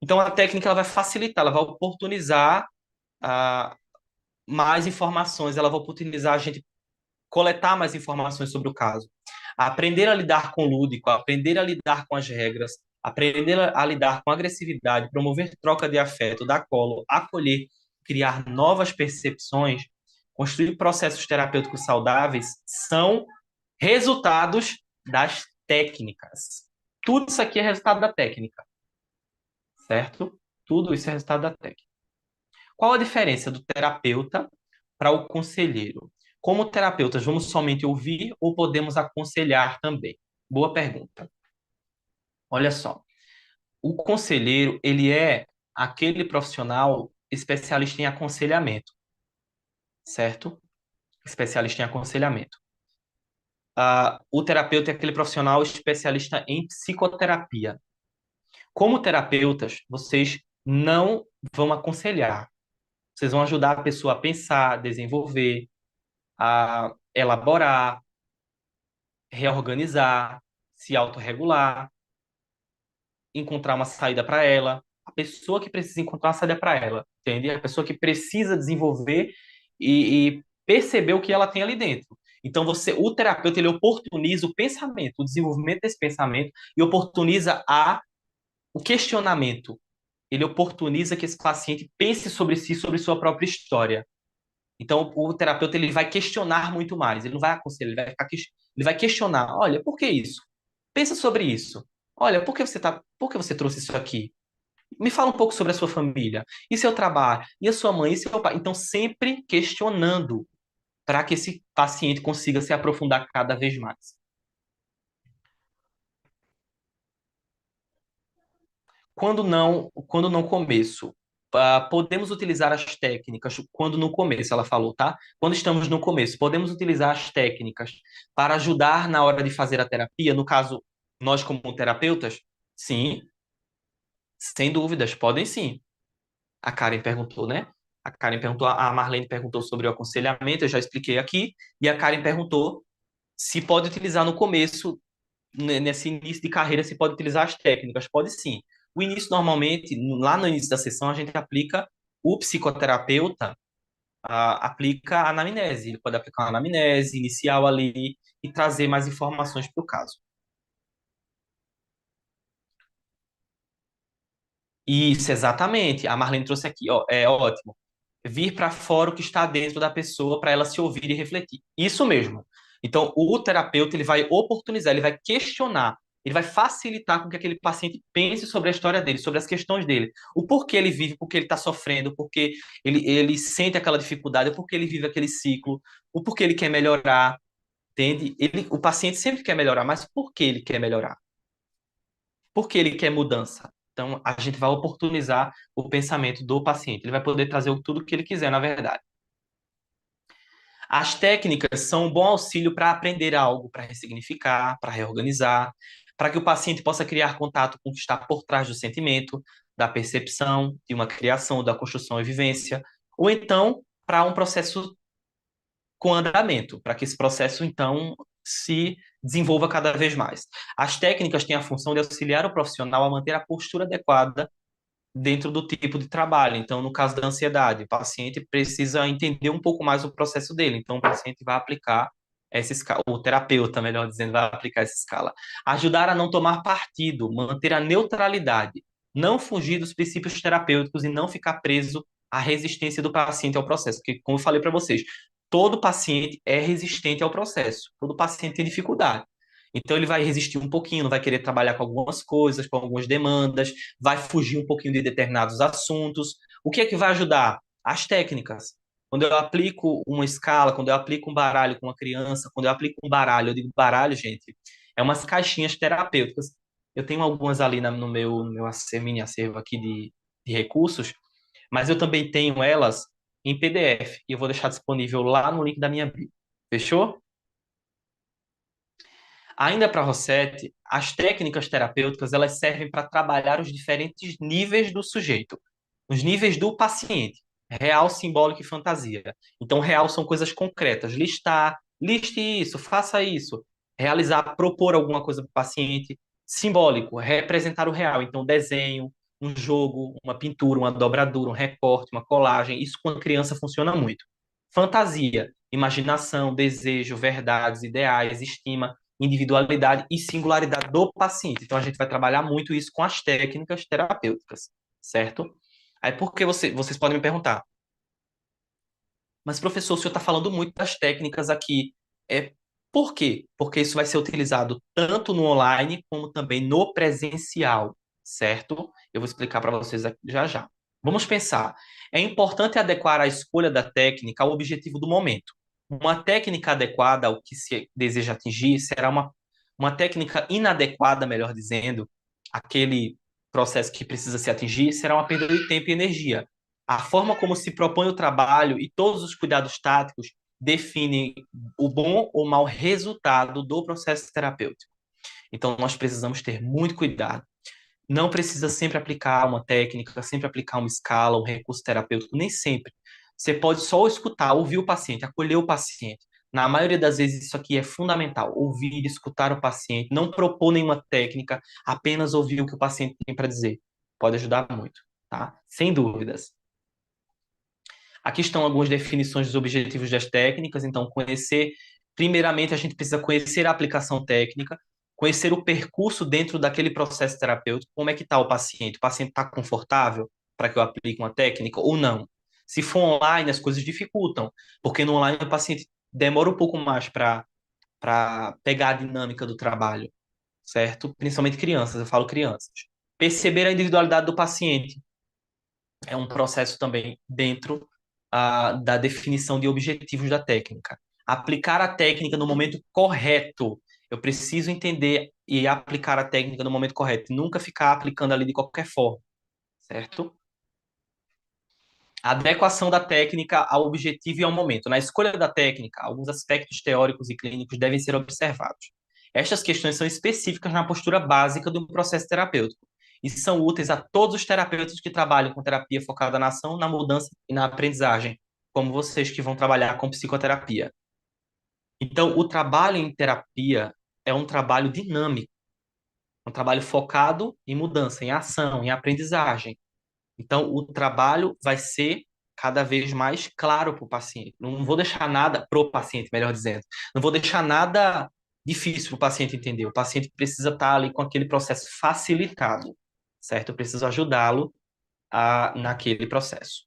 [SPEAKER 1] Então a técnica ela vai facilitar, ela vai oportunizar ah, mais informações, ela vai oportunizar a gente coletar mais informações sobre o caso, aprender a lidar com o lúdico, aprender a lidar com as regras, aprender a lidar com a agressividade, promover troca de afeto, dar colo, acolher, criar novas percepções, construir processos terapêuticos saudáveis, são resultados das técnicas. Tudo isso aqui é resultado da técnica, certo? Tudo isso é resultado da técnica. Qual a diferença do terapeuta para o conselheiro? Como terapeutas, vamos somente ouvir ou podemos aconselhar também? Boa pergunta. Olha só, o conselheiro, ele é aquele profissional especialista em aconselhamento, certo? Especialista em aconselhamento. O terapeuta é aquele profissional especialista em psicoterapia. Como terapeutas, vocês não vão aconselhar. Vocês vão ajudar a pessoa a pensar, desenvolver, a elaborar, reorganizar, se autorregular, encontrar uma saída para ela. A pessoa que precisa encontrar uma saída para ela, entende? A pessoa que precisa desenvolver e perceber o que ela tem ali dentro. Então, o terapeuta, ele oportuniza o pensamento, o desenvolvimento desse pensamento e oportuniza o questionamento. Ele oportuniza que esse paciente pense sobre si, sobre sua própria história. Então, o terapeuta ele vai questionar muito mais. Ele não vai aconselhar, ele vai questionar. Olha, por que isso? Pensa sobre isso. Olha, por que você trouxe isso aqui? Me fala um pouco sobre a sua família, e seu trabalho, e a sua mãe, e seu pai. Então, sempre questionando para que esse paciente consiga se aprofundar cada vez mais. Quando não começo, podemos utilizar as técnicas quando no começo, ela falou, tá? Quando estamos no começo, podemos utilizar as técnicas para ajudar na hora de fazer a terapia, no caso, nós como terapeutas? Sim, sem dúvidas, podem sim. A Karen perguntou, né? A Karen perguntou, a Marlene perguntou sobre o aconselhamento, eu já expliquei aqui, e a Karen perguntou se pode utilizar no começo, nesse início de carreira, se pode utilizar as técnicas. Pode sim. O início, normalmente, lá no início da sessão, a gente aplica, o psicoterapeuta aplica a anamnese. Ele pode aplicar uma anamnese inicial ali e trazer mais informações para o caso. Isso, exatamente. A Marlene trouxe aqui, ó, é ótimo. Vir para fora o que está dentro da pessoa para ela se ouvir e refletir. Isso mesmo. Então, o terapeuta ele vai oportunizar, ele vai questionar, ele vai facilitar com que aquele paciente pense sobre a história dele, sobre as questões dele, o porquê ele vive, porque ele está sofrendo, porque ele sente aquela dificuldade, o porquê ele vive aquele ciclo, o porquê ele quer melhorar, entende? O paciente sempre quer melhorar, mas por que ele quer melhorar? Por que ele quer mudança? Então, a gente vai oportunizar o pensamento do paciente. Ele vai poder trazer tudo o que ele quiser, na verdade. As técnicas são um bom auxílio para aprender algo, para ressignificar, para reorganizar, para que o paciente possa criar contato com o que está por trás do sentimento, da percepção, de uma criação, da construção e vivência, ou então para um processo com andamento, para que esse processo, então, se desenvolva cada vez mais. As técnicas têm a função de auxiliar o profissional a manter a postura adequada dentro do tipo de trabalho. Então, no caso da ansiedade, o paciente precisa entender um pouco mais o processo dele. Então, o paciente vai aplicar essa escala, o terapeuta, melhor dizendo, vai aplicar essa escala. Ajudar a não tomar partido, manter a neutralidade, não fugir dos princípios terapêuticos e não ficar preso à resistência do paciente ao processo. Porque, como eu falei para vocês, todo paciente é resistente ao processo, todo paciente tem dificuldade. Então, ele vai resistir um pouquinho, não vai querer trabalhar com algumas coisas, com algumas demandas, vai fugir um pouquinho de determinados assuntos. O que é que vai ajudar? As técnicas. Quando eu aplico uma escala, quando eu aplico um baralho com uma criança, quando eu aplico um baralho, eu digo baralho, gente, é umas caixinhas terapêuticas. Eu tenho algumas ali no meu mini acervo aqui de recursos, mas eu também tenho elas em PDF e eu vou deixar disponível lá no link da minha bio. Fechou? Ainda para Rossetti, as técnicas terapêuticas elas servem para trabalhar os diferentes níveis do sujeito, os níveis do paciente, real, simbólico e fantasia. Então, real são coisas concretas, listar, liste isso, faça isso. realizar, propor alguma coisa para o paciente, simbólico, representar o real. Então, desenho, um jogo, uma pintura, uma dobradura, um recorte, uma colagem, isso com a criança funciona muito. Fantasia, imaginação, desejo, verdades, ideais, estima, individualidade e singularidade do paciente. Então, a gente vai trabalhar muito isso com as técnicas terapêuticas, certo? Aí, por que vocês podem me perguntar, mas, professor, o senhor está falando muito das técnicas aqui. Por quê? Porque isso vai ser utilizado tanto no online como também no presencial, certo? Eu vou explicar para vocês aqui já já. Vamos pensar. É importante adequar a escolha da técnica ao objetivo do momento. Uma técnica adequada ao que se deseja atingir será uma técnica inadequada, melhor dizendo, aquele processo que precisa se atingir, será uma perda de tempo e energia. A forma como se propõe o trabalho e todos os cuidados táticos definem o bom ou mau resultado do processo terapêutico. Então, nós precisamos ter muito cuidado. Não precisa sempre aplicar uma técnica, sempre aplicar uma escala, um recurso terapêutico, nem sempre. Você pode só escutar, ouvir o paciente, acolher o paciente. Na maioria das vezes, isso aqui é fundamental. Ouvir, escutar o paciente, não propor nenhuma técnica, apenas ouvir o que o paciente tem para dizer. Pode ajudar muito, tá? Sem dúvidas. Aqui estão algumas definições dos objetivos das técnicas. Então, primeiramente, a gente precisa conhecer a aplicação técnica, conhecer o percurso dentro daquele processo terapêutico, como é que está o paciente está confortável para que eu aplique uma técnica ou não. Se for online, as coisas dificultam, porque no online o paciente demora um pouco mais para pegar a dinâmica do trabalho, certo? Principalmente crianças, eu falo crianças. Perceber a individualidade do paciente é um processo também dentro da definição de objetivos da técnica. Aplicar a técnica no momento correto. Eu preciso entender e aplicar a técnica no momento correto, nunca ficar aplicando ali de qualquer forma, certo? A adequação da técnica ao objetivo e ao momento. Na escolha da técnica, alguns aspectos teóricos e clínicos devem ser observados. Estas questões são específicas na postura básica do processo terapêutico e são úteis a todos os terapeutas que trabalham com terapia focada na ação, na mudança e na aprendizagem, como vocês que vão trabalhar com psicoterapia. Então, o trabalho em terapia é um trabalho dinâmico, um trabalho focado em mudança, em ação, em aprendizagem. Então, o trabalho vai ser cada vez mais claro para o paciente. Não vou deixar nada para o paciente, melhor dizendo. Não vou deixar nada difícil para o paciente entender. O paciente precisa estar ali com aquele processo facilitado, certo? Eu preciso ajudá-lo naquele processo.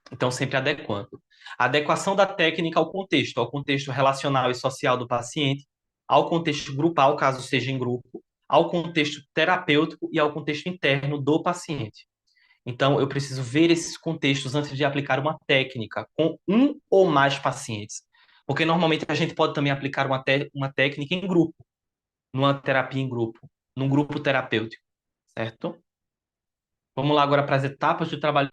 [SPEAKER 1] Então, sempre adequando. A adequação da técnica ao contexto relacional e social do paciente, ao contexto grupal, caso seja em grupo, ao contexto terapêutico e ao contexto interno do paciente. Então, eu preciso ver esses contextos antes de aplicar uma técnica com um ou mais pacientes. Porque normalmente a gente pode também aplicar uma técnica em grupo, numa terapia em grupo, num grupo terapêutico, certo? Vamos lá agora para as etapas do trabalho.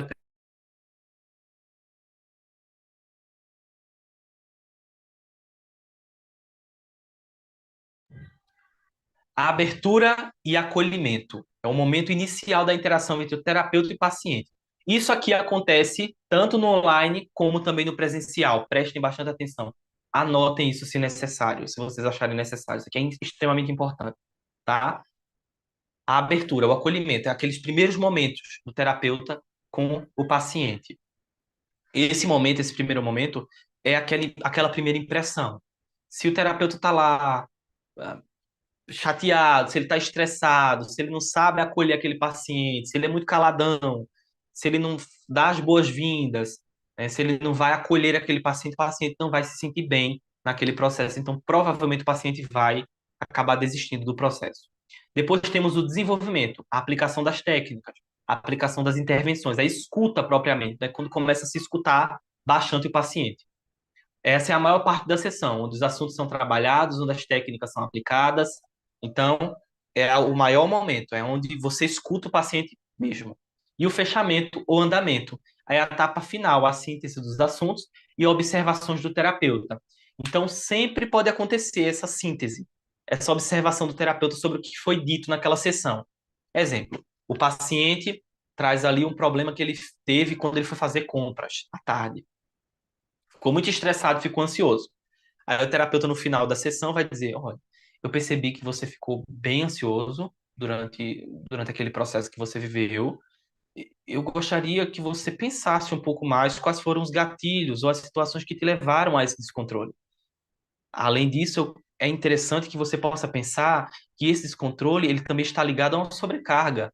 [SPEAKER 1] A abertura e acolhimento é o momento inicial da interação entre o terapeuta e o paciente. Isso aqui acontece tanto no online como também no presencial. Prestem bastante atenção. Anotem isso se necessário, se vocês acharem necessário. Isso aqui é extremamente importante, tá? A abertura, o acolhimento, é aqueles primeiros momentos do terapeuta com o paciente. Esse momento, esse primeiro momento, é aquela primeira impressão. Se o terapeuta está lá chateado, se ele está estressado, se ele não sabe acolher aquele paciente, se ele é muito caladão, se ele não dá as boas-vindas, né, se ele não vai acolher aquele paciente, o paciente não vai se sentir bem naquele processo. Então, provavelmente o paciente vai acabar desistindo do processo. Depois temos o desenvolvimento, a aplicação das técnicas, a aplicação das intervenções, a escuta propriamente, né, quando começa a se escutar bastante o paciente. Essa é a maior parte da sessão, onde os assuntos são trabalhados, onde as técnicas são aplicadas. Então, é o maior momento, é onde você escuta o paciente mesmo. E o fechamento, o andamento, é a etapa final, a síntese dos assuntos e observações do terapeuta. Então, sempre pode acontecer essa síntese, essa observação do terapeuta sobre o que foi dito naquela sessão. Exemplo, o paciente traz ali um problema que ele teve quando ele foi fazer compras à tarde. Ficou muito estressado, ficou ansioso. Aí o terapeuta no final da sessão vai dizer, olha, eu percebi que você ficou bem ansioso durante aquele processo que você viveu. Eu gostaria que você pensasse um pouco mais quais foram os gatilhos ou as situações que te levaram a esse descontrole. Além disso, é interessante que você possa pensar que esse descontrole ele também está ligado a uma sobrecarga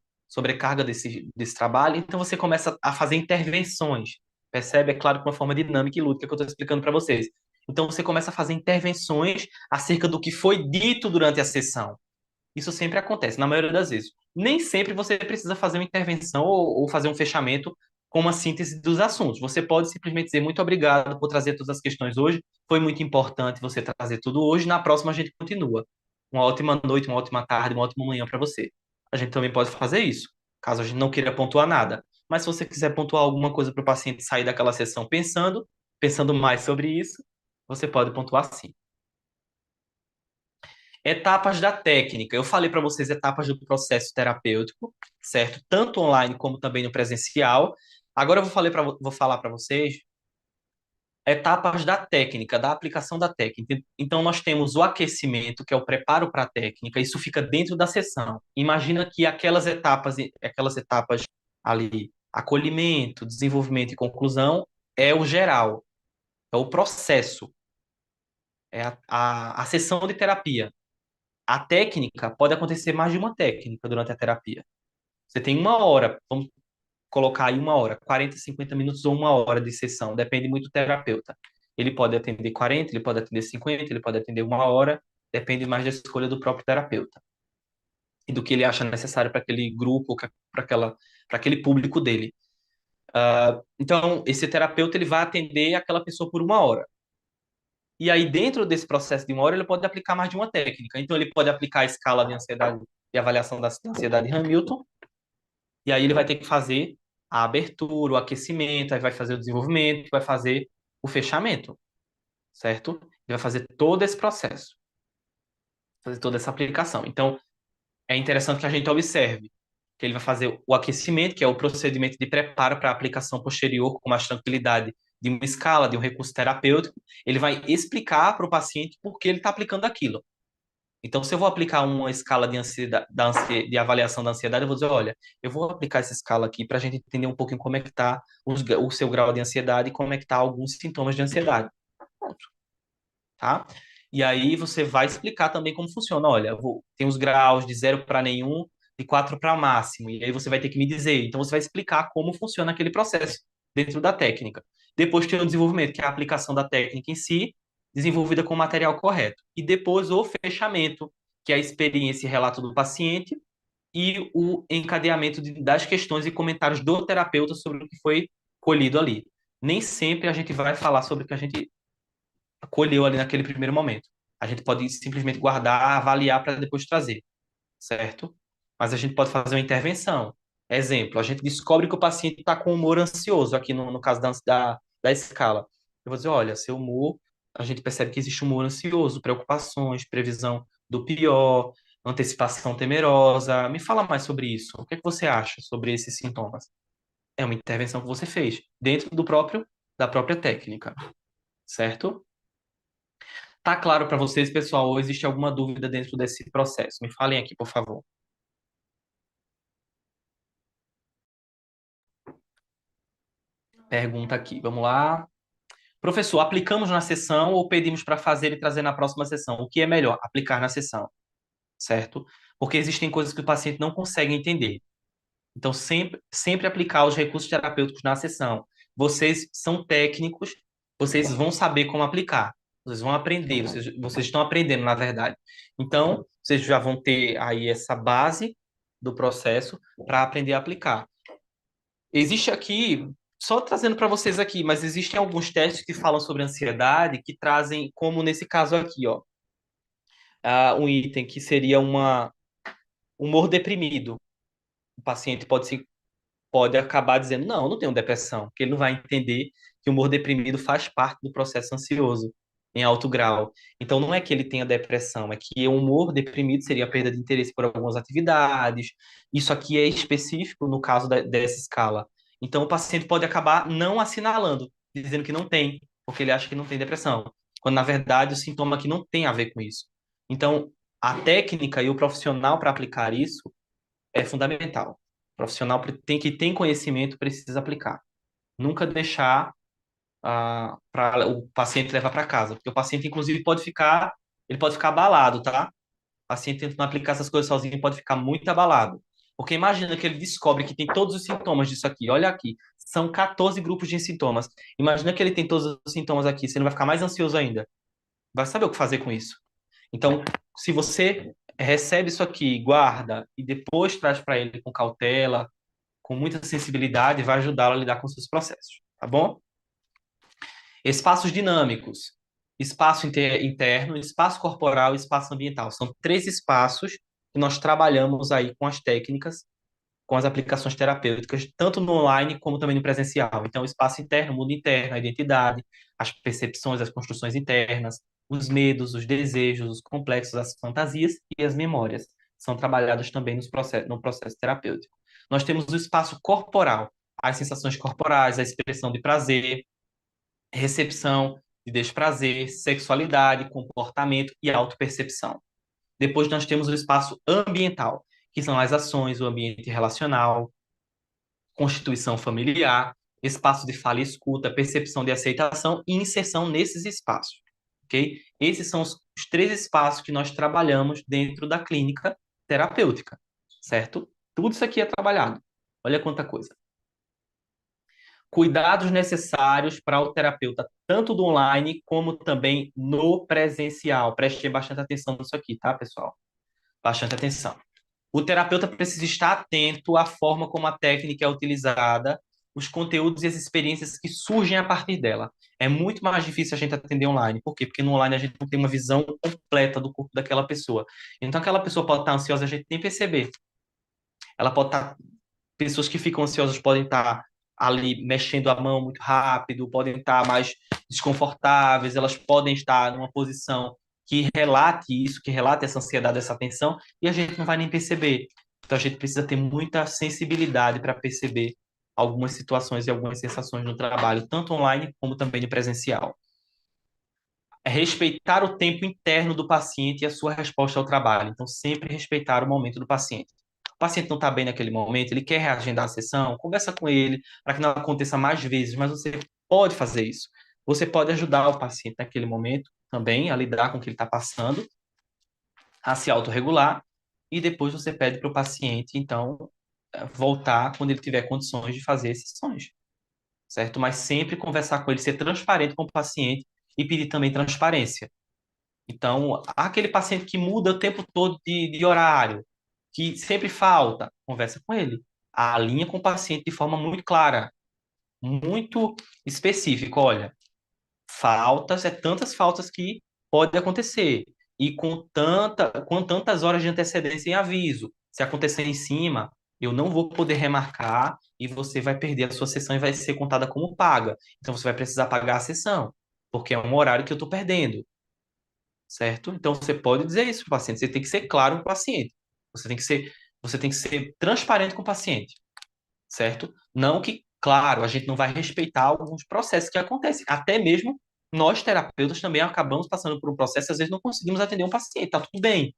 [SPEAKER 1] desse trabalho. Então você começa a fazer intervenções. Percebe? É claro, com uma forma dinâmica e lúdica que eu estou explicando para vocês. Então você começa a fazer intervenções acerca do que foi dito durante a sessão. Isso sempre acontece, na maioria das vezes. Nem sempre você precisa fazer uma intervenção ou fazer um fechamento com uma síntese dos assuntos. Você pode simplesmente dizer muito obrigado por trazer todas as questões hoje. Foi muito importante você trazer tudo hoje. Na próxima a gente continua. Uma ótima noite, uma ótima tarde, uma ótima manhã para você. A gente também pode fazer isso, caso a gente não queira pontuar nada. Mas se você quiser pontuar alguma coisa para o paciente sair daquela sessão pensando mais sobre isso, você pode pontuar sim. Etapas da técnica. Eu falei para vocês etapas do processo terapêutico, certo? Tanto online como também no presencial. Agora vou falar para vocês etapas da técnica, da aplicação da técnica. Então, nós temos o aquecimento, que é o preparo para a técnica. Isso fica dentro da sessão. Imagina que aquelas etapas ali, acolhimento, desenvolvimento e conclusão, é o geral, é o processo, é a sessão de terapia. A técnica pode acontecer mais de uma técnica durante a terapia. Você tem uma hora, vamos colocar aí uma hora, 40, 50 minutos ou uma hora de sessão, depende muito do terapeuta. Ele pode atender 40, ele pode atender 50, ele pode atender uma hora, depende mais da escolha do próprio terapeuta e do que ele acha necessário para aquele grupo, para aquele público dele. Então, esse terapeuta ele vai atender aquela pessoa por uma hora. E aí, dentro desse processo de uma hora, ele pode aplicar mais de uma técnica. Então, ele pode aplicar a escala de ansiedade e avaliação da ansiedade de Hamilton, e aí ele vai ter que fazer a abertura, o aquecimento, aí vai fazer o desenvolvimento, vai fazer o fechamento, certo? Ele vai fazer todo esse processo, fazer toda essa aplicação. Então, é interessante que a gente observe que ele vai fazer o aquecimento, que é o procedimento de preparo para a aplicação posterior com mais tranquilidade de uma escala, de um recurso terapêutico. Ele vai explicar para o paciente por que ele está aplicando aquilo. Então, se eu vou aplicar uma escala de, de avaliação da ansiedade, eu vou dizer, olha, eu vou aplicar essa escala aqui para a gente entender um pouquinho como é que está o seu grau de ansiedade e como é que está alguns sintomas de ansiedade. Pronto, tá? E aí você vai explicar também como funciona. Olha, tem os graus de zero para nenhum, de 4 para máximo. E aí você vai ter que me dizer. Então, você vai explicar como funciona aquele processo dentro da técnica. Depois tem o desenvolvimento, que é a aplicação da técnica em si, desenvolvida com o material correto. E depois o fechamento, que é a experiência e relato do paciente, e o encadeamento das questões e comentários do terapeuta sobre o que foi colhido ali. Nem sempre a gente vai falar sobre o que a gente colheu ali naquele primeiro momento. A gente pode simplesmente guardar, avaliar para depois trazer, certo? Mas a gente pode fazer uma intervenção. Exemplo, a gente descobre que o paciente está com humor ansioso, aqui no caso da escala. Eu vou dizer, olha, seu humor, a gente percebe que existe humor ansioso, preocupações, previsão do pior, antecipação temerosa. Me fala mais sobre isso. O que é que você acha sobre esses sintomas? É uma intervenção que você fez dentro da própria técnica, certo? Tá claro para vocês, pessoal, ou existe alguma dúvida dentro desse processo? Me falem aqui, por favor. Pergunta aqui, vamos lá. Professor, aplicamos na sessão ou pedimos para fazer e trazer na próxima sessão? O que é melhor? Aplicar na sessão, certo? Porque existem coisas que o paciente não consegue entender. Então, sempre aplicar os recursos terapêuticos na sessão. Vocês são técnicos, vocês vão saber como aplicar. Vocês vão aprender, vocês estão aprendendo, na verdade. Então, vocês já vão ter aí essa base do processo para aprender a aplicar. Existe aqui, só trazendo para vocês aqui, mas existem alguns testes que falam sobre ansiedade, que trazem, como nesse caso aqui, ó, um item que seria humor deprimido. O paciente pode acabar dizendo, não, eu não tenho depressão, porque ele não vai entender que o humor deprimido faz parte do processo ansioso em alto grau. Então, não é que ele tenha depressão, é que o humor deprimido seria a perda de interesse por algumas atividades. Isso aqui é específico no caso dessa escala. Então, o paciente pode acabar não assinalando, dizendo que não tem, porque ele acha que não tem depressão. quando na verdade o sintoma aqui não tem a ver com isso. Então, a técnica e o profissional para aplicar isso é fundamental. O profissional tem que ter conhecimento, precisa aplicar. Nunca deixar para o paciente levar para casa, porque o paciente, inclusive, ele pode ficar abalado, tá? O paciente tentando aplicar essas coisas sozinho pode ficar muito abalado. Porque imagina que ele descobre que tem todos os sintomas disso aqui. Olha aqui, são 14 grupos de sintomas. Imagina que ele tem todos os sintomas aqui, você não vai ficar mais ansioso ainda. Vai saber o que fazer com isso. Então, se você recebe isso aqui, guarda e depois traz para ele com cautela, com muita sensibilidade, vai ajudá-lo a lidar com seus processos, tá bom? Espaços dinâmicos, espaço interno, espaço corporal e espaço ambiental. São três espaços que nós trabalhamos aí com as técnicas, com as aplicações terapêuticas, tanto no online como também no presencial. Então, o espaço interno, o mundo interno, a identidade, as percepções, as construções internas, os medos, os desejos, os complexos, as fantasias e as memórias são trabalhados também no processo terapêutico. Nós temos o espaço corporal, as sensações corporais, a expressão de prazer, recepção de desprazer, sexualidade, comportamento e autopercepção. Depois nós temos o espaço ambiental, que são as ações, o ambiente relacional, constituição familiar, espaço de fala e escuta, percepção de aceitação e inserção nesses espaços, ok? Esses são os três espaços que nós trabalhamos dentro da clínica terapêutica, certo? Tudo isso aqui é trabalhado. Olha quanta coisa. Cuidados necessários para o terapeuta, tanto do online como também no presencial. Prestem bastante atenção nisso aqui, tá, pessoal? Bastante atenção. O terapeuta precisa estar atento à forma como a técnica é utilizada, os conteúdos e as experiências que surgem a partir dela. É muito mais difícil a gente atender online. Por quê? Porque no online a gente não tem uma visão completa do corpo daquela pessoa. Então, aquela pessoa pode estar ansiosa, a gente nem perceber. Ela pode estar. Pessoas que ficam ansiosas podem estar ali mexendo a mão muito rápido, podem estar mais desconfortáveis, elas podem estar numa posição que relate isso, que relate essa ansiedade, essa tensão, e a gente não vai nem perceber. Então a gente precisa ter muita sensibilidade para perceber algumas situações e algumas sensações no trabalho, tanto online como também no presencial. É respeitar o tempo interno do paciente e a sua resposta ao trabalho. Então, sempre respeitar o momento do paciente. O paciente não está bem naquele momento, ele quer reagendar a sessão, conversa com ele para que não aconteça mais vezes, mas você pode fazer isso. Você pode ajudar o paciente naquele momento também a lidar com o que ele está passando, a se autorregular, e depois você pede para o paciente, então, voltar quando ele tiver condições de fazer as sessões, certo? Mas sempre conversar com ele, ser transparente com o paciente e pedir também transparência. Então, aquele paciente que muda o tempo todo de horário, que sempre falta, conversa com ele. Alinha com o paciente de forma muito clara, muito específica. Olha, faltas, é tantas faltas que pode acontecer. E com tantas horas de antecedência em aviso. Se acontecer em cima, eu não vou poder remarcar e você vai perder a sua sessão e vai ser contada como paga. Então, você vai precisar pagar a sessão, porque é um horário que eu estou perdendo, certo? Então você pode dizer isso para o paciente, você tem que ser claro com o paciente. Você tem que ser transparente com o paciente, certo? Não que, claro, a gente não vai respeitar alguns processos que acontecem. Até mesmo nós terapeutas também acabamos passando por um processo, às vezes não conseguimos atender um paciente, tá tudo bem,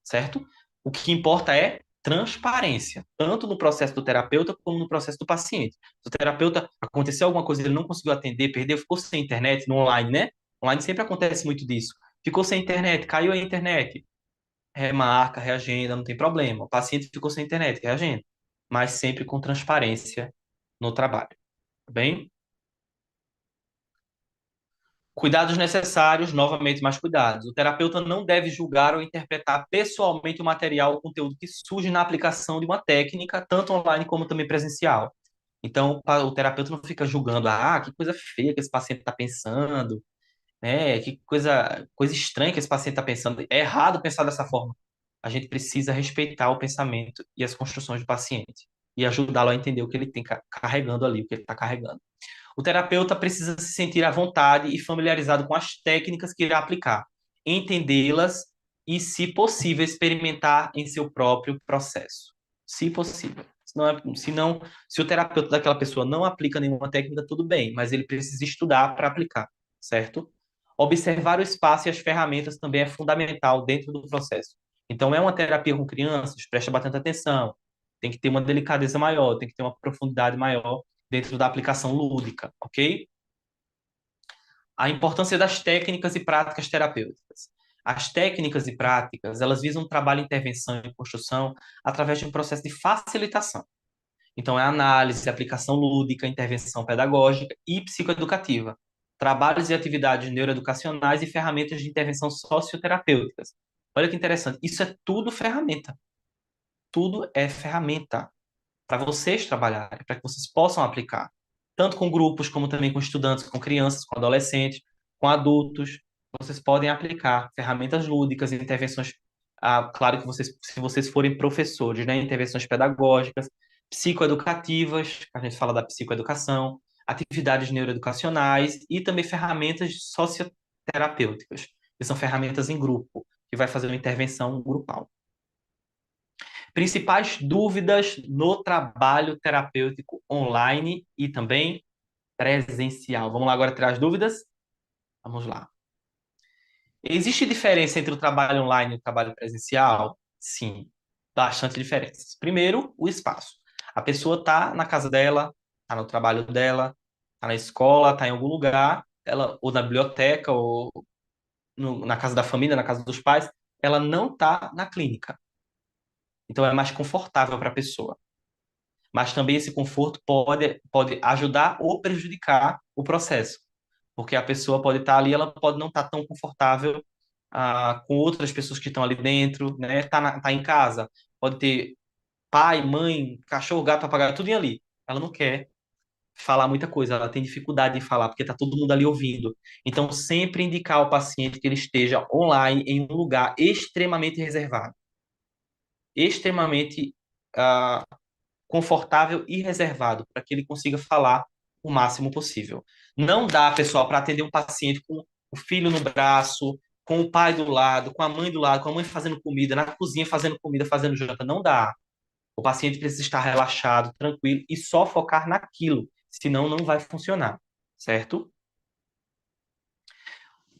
[SPEAKER 1] certo? O que importa é transparência, tanto no processo do terapeuta como no processo do paciente. Se o terapeuta aconteceu alguma coisa, ele não conseguiu atender, perdeu, ficou sem internet no online, né? Online sempre acontece muito disso. Ficou sem internet, caiu a internet, remarca, reagenda, não tem problema. O paciente ficou sem internet, reagenda, mas sempre com transparência no trabalho, tá bem? Cuidados necessários, novamente mais cuidados. O terapeuta não deve julgar ou interpretar pessoalmente o material ou conteúdo que surge na aplicação de uma técnica, tanto online como também presencial. Então, o terapeuta não fica julgando, que coisa feia que esse paciente está pensando, né? Que coisa estranha que esse paciente está pensando. É errado pensar dessa forma. A gente precisa respeitar o pensamento e as construções do paciente e ajudá-lo a entender o que ele tem carregando ali, o que ele está carregando. O terapeuta precisa se sentir à vontade e familiarizado com as técnicas que irá aplicar, entendê-las e, se possível, experimentar em seu próprio processo. Se possível. Se o terapeuta daquela pessoa não aplica nenhuma técnica, tudo bem, mas ele precisa estudar para aplicar, certo? Observar o espaço e as ferramentas também é fundamental dentro do processo. Então, é uma terapia com crianças, presta bastante atenção, tem que ter uma delicadeza maior, tem que ter uma profundidade maior dentro da aplicação lúdica, ok? A importância das técnicas e práticas terapêuticas. As técnicas e práticas, elas visam um trabalho de intervenção e construção através de um processo de facilitação. Então, é análise, aplicação lúdica, intervenção pedagógica e psicoeducativa, trabalhos e atividades neuroeducacionais e ferramentas de intervenção socioterapêuticas. Olha que interessante, isso é tudo ferramenta. Tudo é ferramenta para vocês trabalharem, para que vocês possam aplicar, tanto com grupos, como também com estudantes, com crianças, com adolescentes, com adultos. Vocês podem aplicar ferramentas lúdicas, intervenções, claro que vocês, se vocês forem professores, né, intervenções pedagógicas, psicoeducativas, a gente fala da psicoeducação, atividades neuroeducacionais e também ferramentas socioterapêuticas, que são ferramentas em grupo, que vai fazer uma intervenção grupal. Principais dúvidas no trabalho terapêutico online e também presencial. Vamos lá agora tirar as dúvidas? Vamos lá. Existe diferença entre o trabalho online e o trabalho presencial? Sim, bastante diferenças. Primeiro, o espaço. A pessoa está na casa dela, está no trabalho dela, está na escola, está em algum lugar, ela, ou na biblioteca, ou na casa da família, na casa dos pais, ela não está na clínica. Então é mais confortável para a pessoa. Mas também esse conforto pode ajudar ou prejudicar o processo, porque a pessoa pode estar ali, ela pode não estar tão confortável com outras pessoas que estão ali dentro, né? Tá em casa, pode ter pai, mãe, cachorro, gato, papagaio, tudo ali. Ela não quer falar muita coisa, ela tem dificuldade em falar, porque está todo mundo ali ouvindo. Então, sempre indicar ao paciente que ele esteja online em um lugar extremamente reservado, extremamente ah, confortável e reservado para que ele consiga falar o máximo possível. Não dá, pessoal, para atender um paciente com o filho no braço, com o pai do lado, com a mãe do lado, com a mãe fazendo comida, na cozinha fazendo comida, fazendo janta. Não dá. O paciente precisa estar relaxado, tranquilo e só focar naquilo, senão não vai funcionar, certo?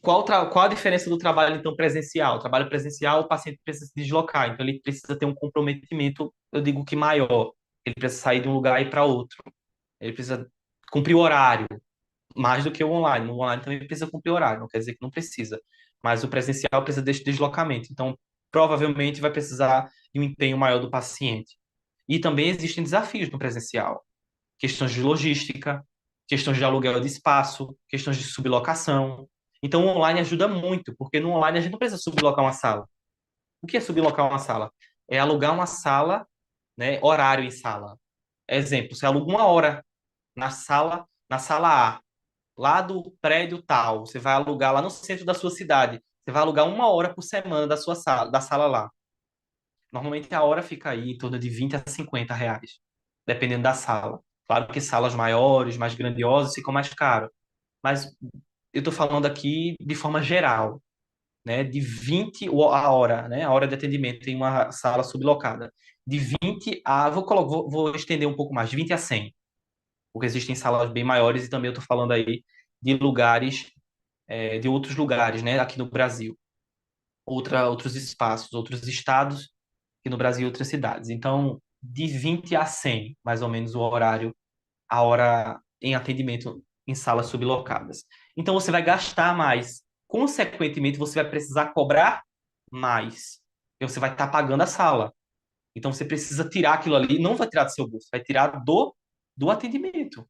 [SPEAKER 1] Qual a diferença do trabalho, então, presencial? O trabalho presencial, o paciente precisa se deslocar, então ele precisa ter um comprometimento, eu digo que maior. Ele precisa sair de um lugar e ir para outro. Ele precisa cumprir o horário, mais do que o online. No online também precisa cumprir o horário, não quer dizer que não precisa. Mas o presencial precisa desse deslocamento. Então, provavelmente vai precisar de um empenho maior do paciente. E também existem desafios no presencial. Questões de logística, questões de aluguel de espaço, questões de sublocação. Então, o online ajuda muito, porque no online a gente não precisa sublocar uma sala. O que é sublocar uma sala? É alugar uma sala, né, horário em sala. Exemplo, você aluga uma hora na sala A, lá do prédio tal. Você vai alugar lá no centro da sua cidade. Você vai alugar uma hora por semana da sua sala, da sala lá. Normalmente a hora fica aí em torno de 20 a 50 reais, dependendo da sala. Claro que salas maiores, mais grandiosas, ficam mais caro. Mas eu estou falando aqui de forma geral, né? De 20 a hora, né? A hora de atendimento em uma sala sublocada. De 20 a. Vou estender um pouco mais, de 20 a 100, porque existem salas bem maiores e também eu estou falando aí de lugares, de outros lugares, né, aqui no Brasil, outros espaços, outros estados aqui no Brasil e outras cidades. Então, de 20 a 100, mais ou menos o horário, a hora em atendimento em salas sublocadas. Então, você vai gastar mais. Consequentemente, você vai precisar cobrar mais. E você vai estar pagando a sala. Então, você precisa tirar aquilo ali, não vai tirar do seu bolso, vai tirar do atendimento.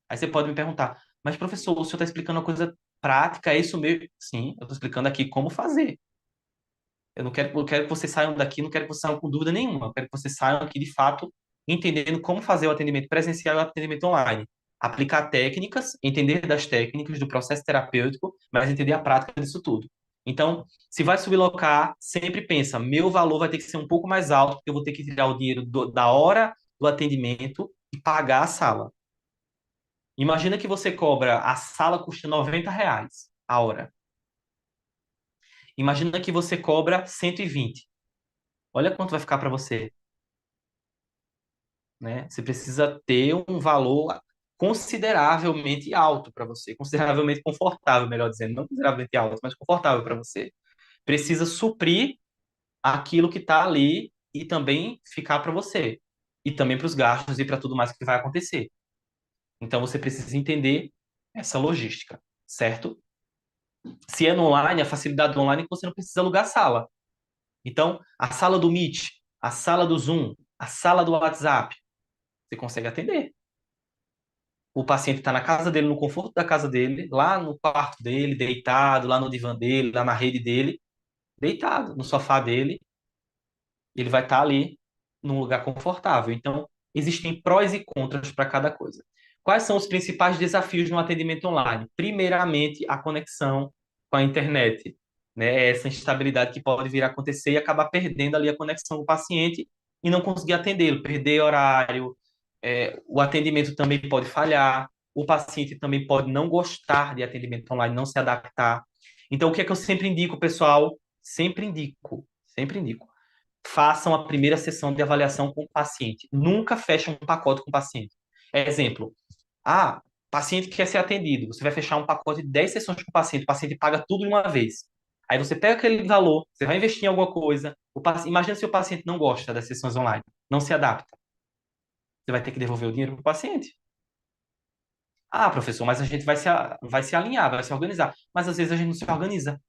[SPEAKER 1] Aí você pode me perguntar, mas professor, o senhor está explicando uma coisa prática, é isso mesmo? Sim, eu estou explicando aqui como fazer. Eu quero que vocês saiam daqui, não quero que vocês saiam com dúvida nenhuma. Eu quero que vocês saiam aqui, de fato, entendendo como fazer o atendimento presencial e o atendimento online. Aplicar técnicas, entender das técnicas do processo terapêutico, mas entender a prática disso tudo. Então, se vai sublocar, sempre pensa, meu valor vai ter que ser um pouco mais alto, porque eu vou ter que tirar o dinheiro da hora do atendimento e pagar a sala. Imagina que você cobra, a sala custa R$ 90 a hora. Imagina que você cobra 120. Olha quanto vai ficar para você, né? Você precisa ter um valor. consideravelmente alto para você, consideravelmente confortável, melhor dizendo, não consideravelmente alto, mas confortável para você. Precisa suprir aquilo que está ali e também ficar para você, e também para os gastos e para tudo mais que vai acontecer. Então você precisa entender essa logística, certo? Se é no online, a facilidade do online é que você não precisa alugar sala. Então, a sala do Meet, a sala do Zoom, a sala do WhatsApp, você consegue atender. O paciente está na casa dele, no conforto da casa dele, lá no quarto dele, deitado, lá no divã dele, lá na rede dele, deitado no sofá dele, ele vai estar ali num lugar confortável. Então, existem prós e contras para cada coisa. Quais são os principais desafios no atendimento online? Primeiramente, a conexão com a internet, né? Essa instabilidade que pode vir a acontecer e acabar perdendo ali a conexão do paciente e não conseguir atendê-lo, perder horário, o atendimento também pode falhar, o paciente também pode não gostar de atendimento online, não se adaptar. Então, o que é que eu sempre indico, pessoal? Sempre indico façam a primeira sessão de avaliação com o paciente. Nunca fechem um pacote com o paciente. Exemplo, paciente quer ser atendido. Você vai fechar um pacote de 10 sessões com o paciente paga tudo de uma vez. Aí você pega aquele valor, você vai investir em alguma coisa. Imagina se o paciente não gosta das sessões online, não se adapta. Você vai ter que devolver o dinheiro para o paciente. Ah, professor, mas a gente vai se alinhar, vai se organizar. Mas às vezes a gente não se organiza.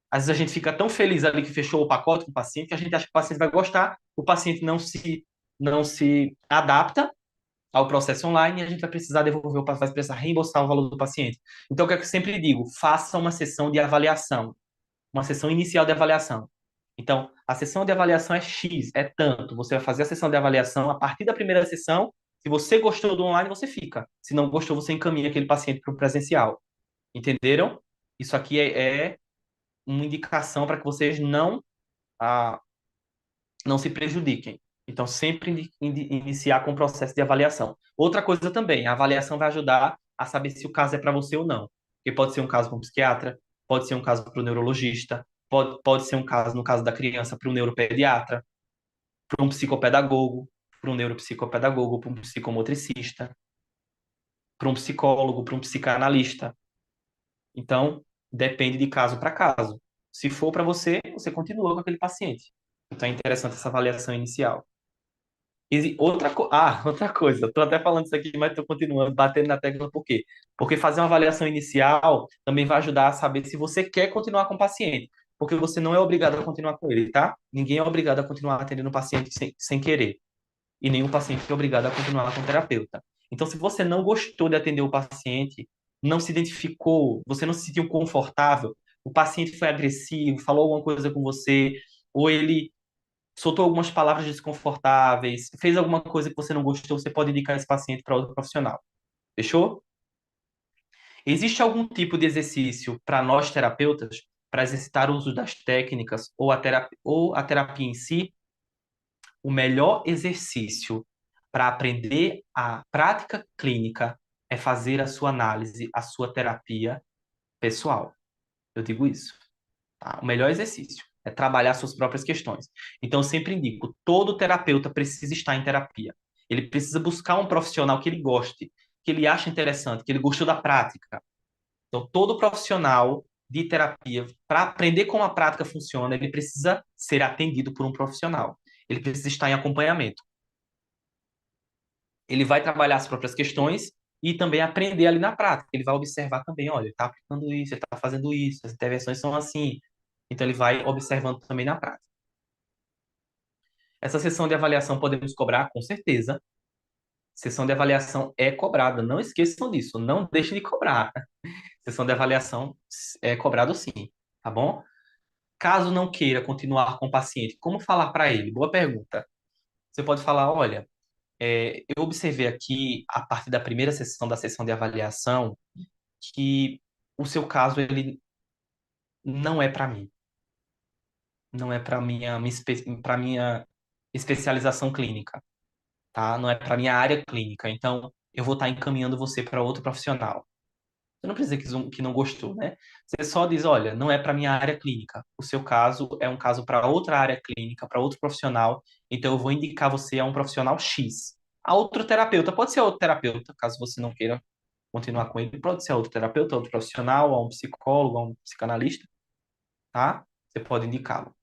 [SPEAKER 1] Às vezes a gente fica tão feliz ali que fechou o pacote com o paciente que a gente acha que o paciente vai gostar, o paciente não se adapta ao processo online e a gente vai precisar devolver o paciente, vai precisar reembolsar o valor do paciente. Então, o que é que eu sempre digo? Faça uma sessão de avaliação, uma sessão inicial de avaliação. Então, a sessão de avaliação é X, é tanto. Você vai fazer a sessão de avaliação a partir da primeira sessão. Se você gostou do online, você fica. Se não gostou, você encaminha aquele paciente para o presencial. Entenderam? Isso aqui é uma indicação para que vocês ah, não se prejudiquem. Então, sempre iniciar com o processo de avaliação. Outra coisa também, a avaliação vai ajudar a saber se o caso é para você ou não. Porque pode ser um caso para um psiquiatra, pode ser um caso para o neurologista, pode ser um caso, no caso da criança, para um neuropediatra, para um psicopedagogo, para um neuropsicopedagogo, para um psicomotricista, para um psicólogo, para um psicanalista. Então, depende de caso para caso. Se for para você, você continua com aquele paciente. Então, é interessante essa avaliação inicial. Outra coisa, estou até falando isso aqui, mas estou continuando batendo na tecla por quê? Porque fazer uma avaliação inicial também vai ajudar a saber se você quer continuar com o paciente, porque você não é obrigado a continuar com ele, tá? Ninguém é obrigado a continuar atendendo o paciente sem querer, e nenhum paciente é obrigado a continuar com o terapeuta. Então, se você não gostou de atender o paciente, não se identificou, você não se sentiu confortável, o paciente foi agressivo, falou alguma coisa com você, ou ele soltou algumas palavras desconfortáveis, fez alguma coisa que você não gostou, você pode indicar esse paciente para outro profissional. Fechou? Existe algum tipo de exercício para nós terapeutas, para exercitar o uso das técnicas ou a terapia em si? O melhor exercício para aprender a prática clínica é fazer a sua análise, a sua terapia pessoal. Eu digo isso. Tá? O melhor exercício é trabalhar suas próprias questões. Então, eu sempre indico, todo terapeuta precisa estar em terapia. Ele precisa buscar um profissional que ele goste, que ele ache interessante, que ele gostou da prática. Então, todo profissional de terapia, para aprender como a prática funciona, ele precisa ser atendido por um profissional. Ele precisa estar em acompanhamento. Ele vai trabalhar as próprias questões e também aprender ali na prática. Ele vai observar também, olha, ele está aplicando isso, ele está fazendo isso, as intervenções são assim. Então, ele vai observando também na prática. Essa sessão de avaliação podemos cobrar, com certeza. Sessão de avaliação é cobrada, não esqueçam disso, não deixem de cobrar. Sessão de avaliação é cobrado sim, tá bom? Caso não queira continuar com o paciente, como falar para ele? Boa pergunta. Você pode falar, olha, eu observei aqui, a partir da primeira sessão da sessão de avaliação, que o seu caso ele não é para mim, não é para para minha especialização clínica, tá? Não é para minha área clínica. Então, eu vou estar encaminhando você para outro profissional. Você não precisa que não gostou, né? Você só diz, olha, não é para minha área clínica. O seu caso é um caso para outra área clínica, para outro profissional. Então, eu vou indicar você a um profissional X. a outro terapeuta. Pode ser outro terapeuta, caso você não queira continuar com ele. Pode ser outro terapeuta, outro profissional, ou um psicólogo, ou um psicanalista, tá? Você pode indicá-lo.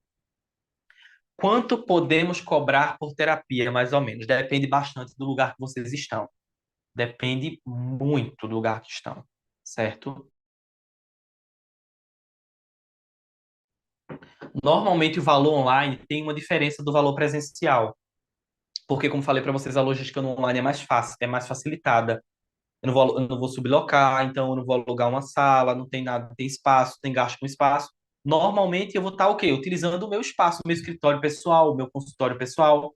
[SPEAKER 1] Quanto podemos cobrar por terapia, mais ou menos? Depende bastante do lugar que vocês estão. Depende muito do lugar que estão, certo? Normalmente o valor online tem uma diferença do valor presencial, porque como falei para vocês, a logística no online é mais fácil, é mais facilitada. Eu não vou sublocar, então eu não vou alugar uma sala, não tem nada, não tem espaço, tem gasto com espaço. Normalmente eu vou estar o quê? Utilizando o meu espaço, o meu escritório pessoal, o meu consultório pessoal,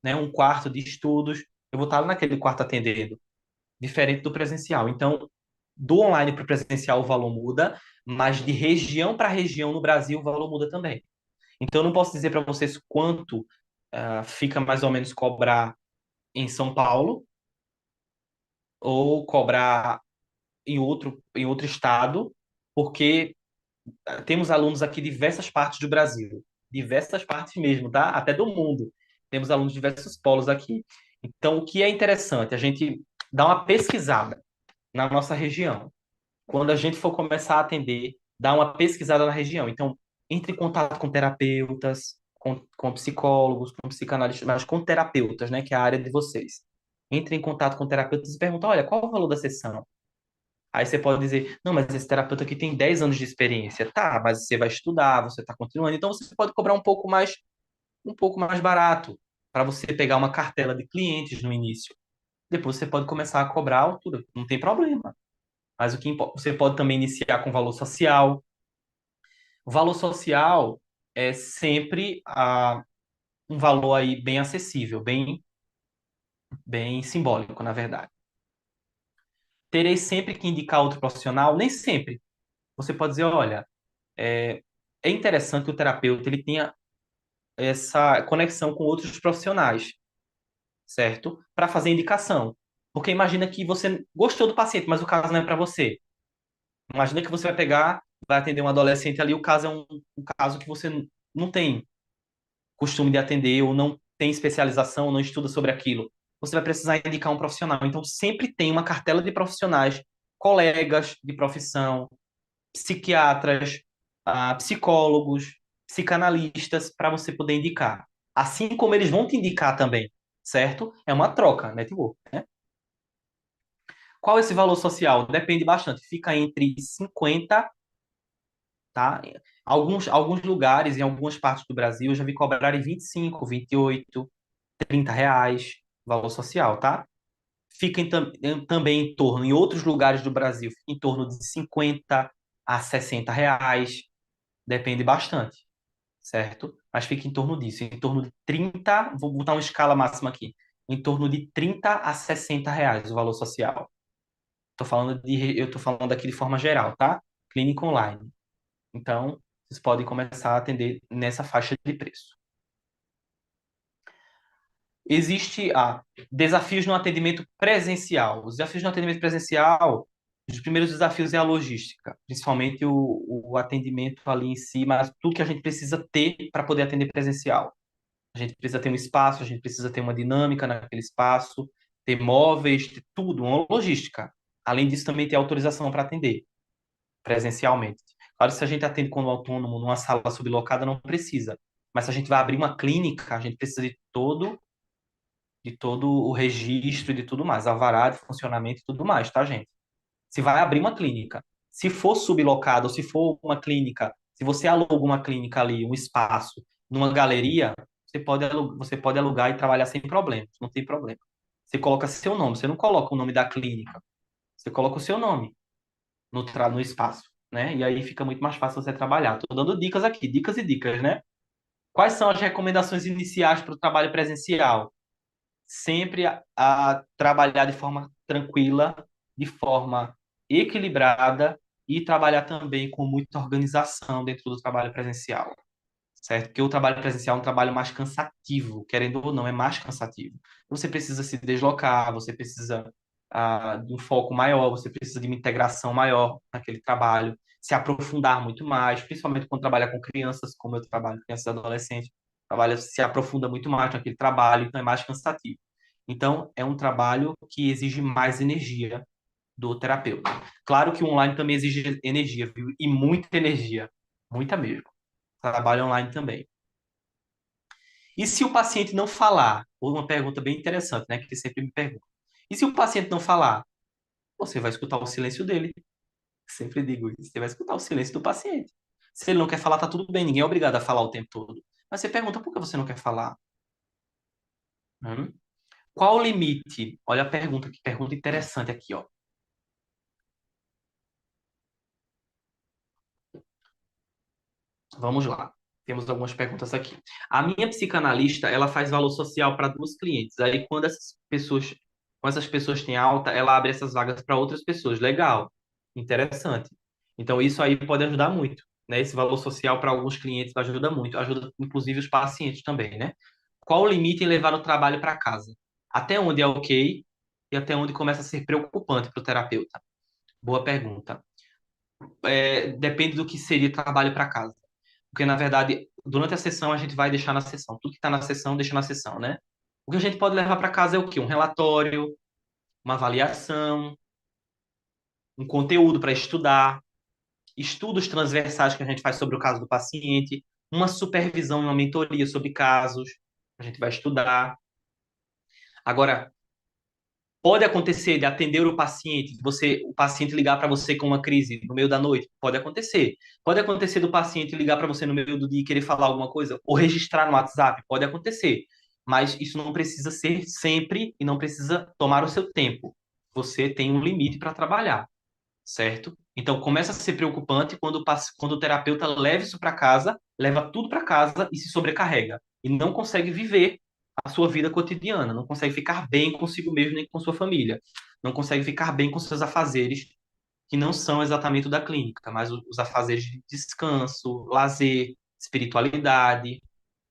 [SPEAKER 1] né? Um quarto de estudos. Eu vou estar naquele quarto atendendo, diferente do presencial. Então, do online para o presencial o valor muda, mas de região para região no Brasil o valor muda também. Então, eu não posso dizer para vocês quanto fica mais ou menos cobrar em São Paulo ou cobrar em outro estado, porque temos alunos aqui de diversas partes do Brasil, diversas partes mesmo, tá? Até do mundo. Temos alunos de diversos polos aqui. Então, o que é interessante, a gente dá uma pesquisada na nossa região. Quando a gente for começar a atender, dá uma pesquisada na região. Então, entre em contato com terapeutas, com psicólogos, com psicanalistas, mas com terapeutas, né, que é a área de vocês. Entre em contato com terapeutas e pergunta, olha, qual é o valor da sessão? Aí você pode dizer, não, mas esse terapeuta aqui tem 10 anos de experiência. Tá, mas você vai estudar, você está continuando, então você pode cobrar um pouco mais barato, para você pegar uma cartela de clientes no início. Depois você pode começar a cobrar a altura, não tem problema. Mas você pode também iniciar com valor social. O valor social é sempre um valor aí bem acessível, bem simbólico, na verdade. Terei sempre que indicar outro profissional? Nem sempre. Você pode dizer, olha, é, é interessante que o terapeuta ele tenha essa conexão com outros profissionais, certo? Para fazer indicação. Porque imagina que você gostou do paciente, mas o caso não é para você. Imagina que você vai pegar, vai atender um adolescente ali, o caso é um caso que você não tem costume de atender, ou não tem especialização, ou não estuda sobre aquilo. Você vai precisar indicar um profissional. Então, sempre tem uma cartela de profissionais, colegas de profissão, psiquiatras, psicólogos, psicanalistas, para você poder indicar. Assim como eles vão te indicar também, certo? É uma troca, network, né? Qual é esse valor social? Depende bastante. Fica entre 50, tá? Alguns lugares, em algumas partes do Brasil, eu já vi cobrarem 25, 28, R$ 30, valor social, tá? Fica também em torno, em outros lugares do Brasil, fica em torno de 50 a R$ 60, depende bastante, certo? Mas fica em torno disso, em torno de 30, vou botar uma escala máxima aqui, em torno de 30 a R$ 60 o valor social. Eu tô falando aqui de forma geral, tá? Clínica online. Então, vocês podem começar a atender nessa faixa de preço. Existe desafios no atendimento presencial. Os desafios no atendimento presencial, os primeiros desafios é a logística, principalmente o atendimento ali em si, mas tudo que a gente precisa ter para poder atender presencial. A gente precisa ter um espaço, a gente precisa ter uma dinâmica naquele espaço, ter móveis, ter tudo, uma logística. Além disso, também ter autorização para atender presencialmente. Claro, se a gente atende como autônomo numa sala sublocada, não precisa. Mas se a gente vai abrir uma clínica, a gente precisa de todo o registro e de tudo mais, alvará de funcionamento e tudo mais, tá, gente? Se vai abrir uma clínica, se for sublocado, ou se for uma clínica, se você aluga uma clínica ali, um espaço, numa galeria, você pode alugar e trabalhar sem problemas, não tem problema. Você coloca seu nome, você não coloca o nome da clínica, você coloca o seu nome no espaço, né? E aí fica muito mais fácil você trabalhar. Estou dando dicas aqui, dicas e dicas, né? Quais são as recomendações iniciais para o trabalho presencial? Sempre a trabalhar de forma tranquila, de forma equilibrada e trabalhar também com muita organização dentro do trabalho presencial, certo? Porque o trabalho presencial é um trabalho mais cansativo, querendo ou não, é mais cansativo. Você precisa se deslocar, você precisa de um foco maior, você precisa de uma integração maior naquele trabalho, se aprofundar muito mais, principalmente quando trabalha com crianças, como eu trabalho com crianças e adolescentes, trabalha, se aprofunda muito mais naquele trabalho, então é mais cansativo. Então, é um trabalho que exige mais energia do terapeuta. Claro que o online também exige energia, viu? E muita energia, muita mesmo. Trabalho online também. E se o paciente não falar? Uma pergunta bem interessante, né? Que sempre me perguntam. E se o paciente não falar? Você vai escutar o silêncio dele. Sempre digo isso. Você vai escutar o silêncio do paciente. Se ele não quer falar, tá tudo bem. Ninguém é obrigado a falar o tempo todo. Mas você pergunta por que você não quer falar? Hum? Qual o limite? Olha a pergunta, que pergunta interessante aqui, ó. Vamos lá. Temos algumas perguntas aqui. A minha psicanalista, ela faz valor social para duas clientes. Aí, quando essas pessoas têm alta, ela abre essas vagas para outras pessoas. Legal, interessante. Então, isso aí pode ajudar muito, né? Esse valor social para alguns clientes ajuda muito, ajuda inclusive os pacientes também, né? Qual o limite em levar o trabalho para casa? Até onde é ok e até onde começa a ser preocupante para o terapeuta? Boa pergunta. Depende do que seria trabalho para casa. Porque, na verdade, durante a sessão a gente vai deixar na sessão. Tudo que está na sessão, deixa na sessão, né? O que a gente pode levar para casa é o quê? Um relatório, uma avaliação, um conteúdo para estudar, estudos transversais que a gente faz sobre o caso do paciente, uma supervisão e uma mentoria sobre casos, a gente vai estudar. Agora, pode acontecer de atender o paciente ligar para você com uma crise no meio da noite? Pode acontecer. Pode acontecer do paciente ligar para você no meio do dia e querer falar alguma coisa, ou registrar no WhatsApp? Pode acontecer. Mas isso não precisa ser sempre e não precisa tomar o seu tempo. Você tem um limite para trabalhar, certo? Então começa a ser preocupante quando o terapeuta leva isso para casa, leva tudo para casa e se sobrecarrega e não consegue viver a sua vida cotidiana, não consegue ficar bem consigo mesmo nem com sua família, não consegue ficar bem com seus afazeres que não são exatamente o da clínica, mas os afazeres de descanso, lazer, espiritualidade,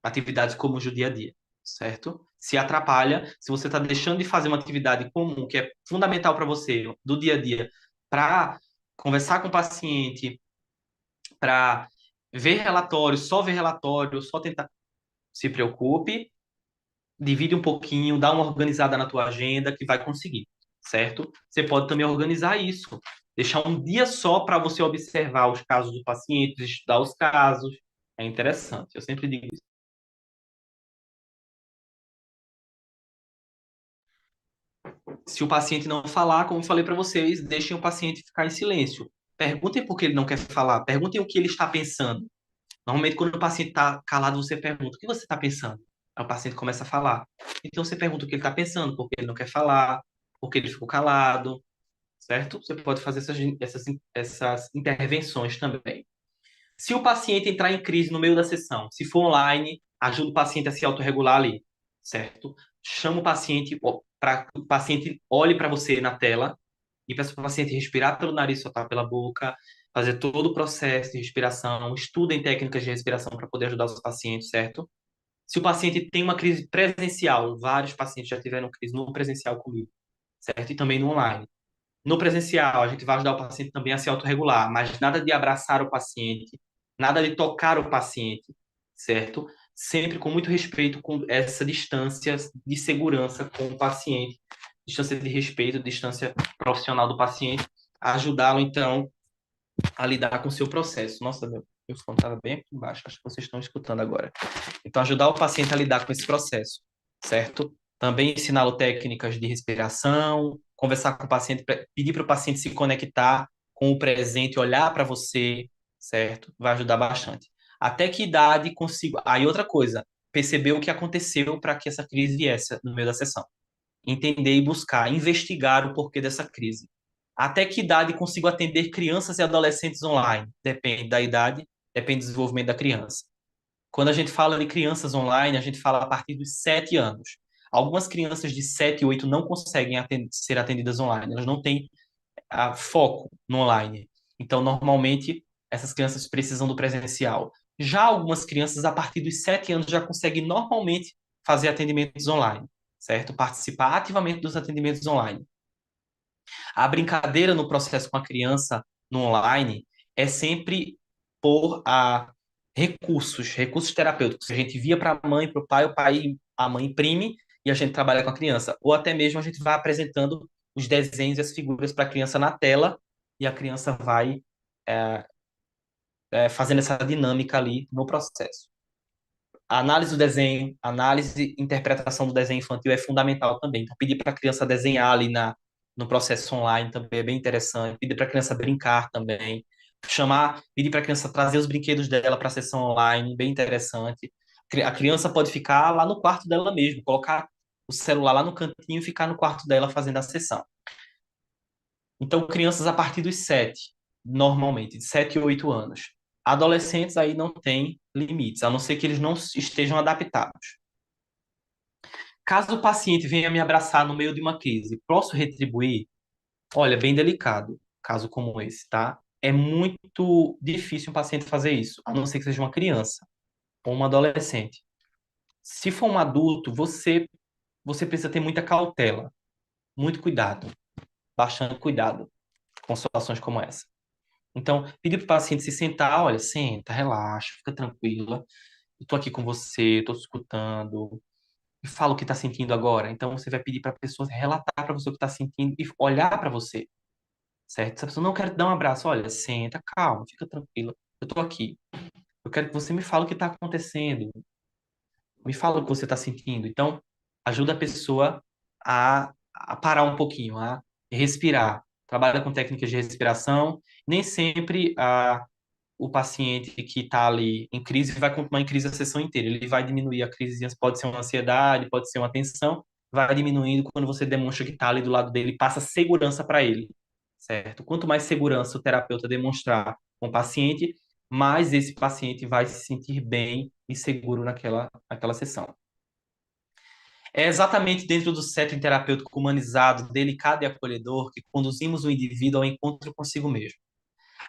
[SPEAKER 1] atividades comuns do dia a dia, certo? Se atrapalha, se você está deixando de fazer uma atividade comum que é fundamental para você do dia a dia, para conversar com o paciente, para ver relatórios, só ver relatórios, só tentar. Se preocupe, divide um pouquinho, dá uma organizada na tua agenda que vai conseguir, certo? Você pode também organizar isso, deixar um dia só para você observar os casos dos pacientes, estudar os casos. É interessante, eu sempre digo isso. Se o paciente não falar, como eu falei para vocês, deixem o paciente ficar em silêncio. Perguntem por que ele não quer falar, perguntem o que ele está pensando. Normalmente, quando o paciente está calado, você pergunta: o que você está pensando? Aí o paciente começa a falar. Então, você pergunta o que ele está pensando, por que ele não quer falar, por que ele ficou calado, certo? Você pode fazer essas intervenções também. Se o paciente entrar em crise no meio da sessão, se for online, ajuda o paciente a se autorregular ali, certo? Chama o paciente para que o paciente olhe para você na tela e peça para o paciente respirar pelo nariz, soltar pela boca, fazer todo o processo de respiração, estudem técnicas de respiração para poder ajudar os pacientes, certo? Se o paciente tem uma crise presencial, vários pacientes já tiveram crise no presencial comigo, certo? E também no online. No presencial, a gente vai ajudar o paciente também a se autorregular, mas nada de abraçar o paciente, nada de tocar o paciente, certo? Sempre com muito respeito, com essa distância de segurança com o paciente, distância de respeito, distância profissional do paciente, ajudá-lo, então, a lidar com o seu processo. Nossa, meu fone estava bem aqui embaixo, acho que vocês estão escutando agora. Então, ajudar o paciente a lidar com esse processo, certo? Também ensiná-lo técnicas de respiração, conversar com o paciente, pedir para o paciente se conectar com o presente, olhar para você, certo? Vai ajudar bastante. Até que idade consigo. Aí, outra coisa, perceber o que aconteceu para que essa crise viesse no meio da sessão. Entender e buscar, investigar o porquê dessa crise. Até que idade consigo atender crianças e adolescentes online? Depende da idade, depende do desenvolvimento da criança. Quando a gente fala de crianças online, a gente fala a partir dos 7 anos. Algumas crianças de 7 e 8 não conseguem ser atendidas online, elas não têm foco no online. Então, normalmente, essas crianças precisam do presencial. Já algumas crianças, a partir dos 7 anos, já conseguem normalmente fazer atendimentos online, certo? Participar ativamente dos atendimentos online. A brincadeira no processo com a criança no online é sempre por recursos terapêuticos. A gente via para a mãe, para o pai, a mãe imprime e a gente trabalha com a criança. Ou até mesmo a gente vai apresentando os desenhos e as figuras para a criança na tela e a criança vai fazendo essa dinâmica ali no processo. A análise do desenho, análise e interpretação do desenho infantil é fundamental também. Então, pedir para a criança desenhar ali no processo online também é bem interessante. Pedir para a criança brincar também. Pedir para a criança trazer os brinquedos dela para a sessão online, bem interessante. A criança pode ficar lá no quarto dela mesmo, colocar o celular lá no cantinho e ficar no quarto dela fazendo a sessão. Então, crianças a partir dos 7, normalmente, de 7 ou 8 anos. Adolescentes aí não tem limites, a não ser que eles não estejam adaptados. Caso o paciente venha me abraçar no meio de uma crise, posso retribuir? Olha, bem delicado, caso como esse, tá? É muito difícil um paciente fazer isso, a não ser que seja uma criança ou um adolescente. Se for um adulto, você precisa ter muita cautela, muito cuidado, bastante cuidado com situações como essa. Então, pedir para o paciente se sentar, olha, senta, relaxa, fica tranquila. Eu estou aqui com você, estou te escutando. Me fala o que está sentindo agora. Então, você vai pedir para a pessoa relatar para você o que está sentindo e olhar para você, certo? Se a pessoa não quer te dar um abraço, olha, senta, calma, fica tranquila. Eu estou aqui. Eu quero que você me fale o que está acontecendo. Me fala o que você está sentindo. Então, ajuda a pessoa a parar um pouquinho, a respirar. Trabalha com técnicas de respiração. Nem sempre o paciente que está ali em crise vai continuar em crise a sessão inteira. Ele vai diminuir a crise, pode ser uma ansiedade, pode ser uma tensão, vai diminuindo quando você demonstra que está ali do lado dele, passa segurança para ele, certo? Quanto mais segurança o terapeuta demonstrar com o paciente, mais esse paciente vai se sentir bem e seguro naquela sessão. É exatamente dentro do setting terapêutico humanizado, delicado e acolhedor que conduzimos o indivíduo ao encontro consigo mesmo,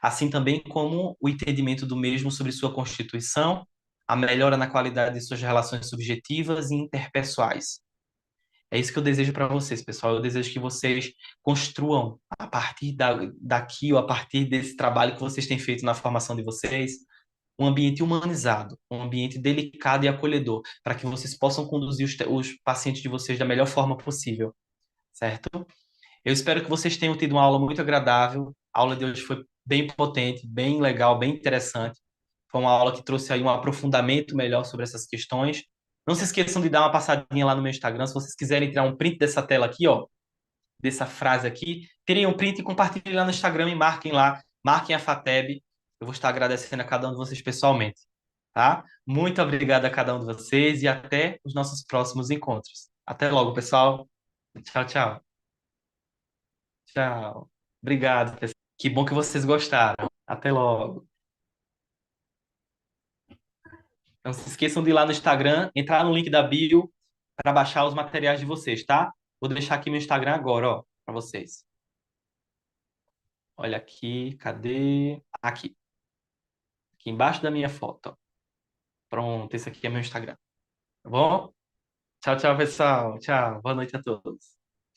[SPEAKER 1] assim também como o entendimento do mesmo sobre sua constituição, a melhora na qualidade de suas relações subjetivas e interpessoais. É isso que eu desejo para vocês, pessoal. Eu desejo que vocês construam, a partir daqui ou a partir desse trabalho que vocês têm feito na formação de vocês, um ambiente humanizado, um ambiente delicado e acolhedor, para que vocês possam conduzir os pacientes de vocês da melhor forma possível, certo? Eu espero que vocês tenham tido uma aula muito agradável. A aula de hoje foi bem potente, bem legal, bem interessante. Foi uma aula que trouxe aí um aprofundamento melhor sobre essas questões. Não se esqueçam de dar uma passadinha lá no meu Instagram. Se vocês quiserem tirar um print dessa tela aqui, ó, dessa frase aqui, tirem um print e compartilhem lá no Instagram e marquem lá, marquem a FATEB. Eu vou estar agradecendo a cada um de vocês pessoalmente, tá? Muito obrigado a cada um de vocês e até os nossos próximos encontros. Até logo, pessoal. Tchau, tchau. Tchau. Obrigado, pessoal. Que bom que vocês gostaram. Até logo. Não se esqueçam de ir lá no Instagram, entrar no link da bio para baixar os materiais de vocês, tá? Vou deixar aqui meu Instagram agora, ó, para vocês. Olha aqui, cadê? Aqui embaixo da minha foto. Ó. Pronto, esse aqui é meu Instagram. Tá bom? Tchau, tchau, pessoal. Tchau. Boa noite a todos.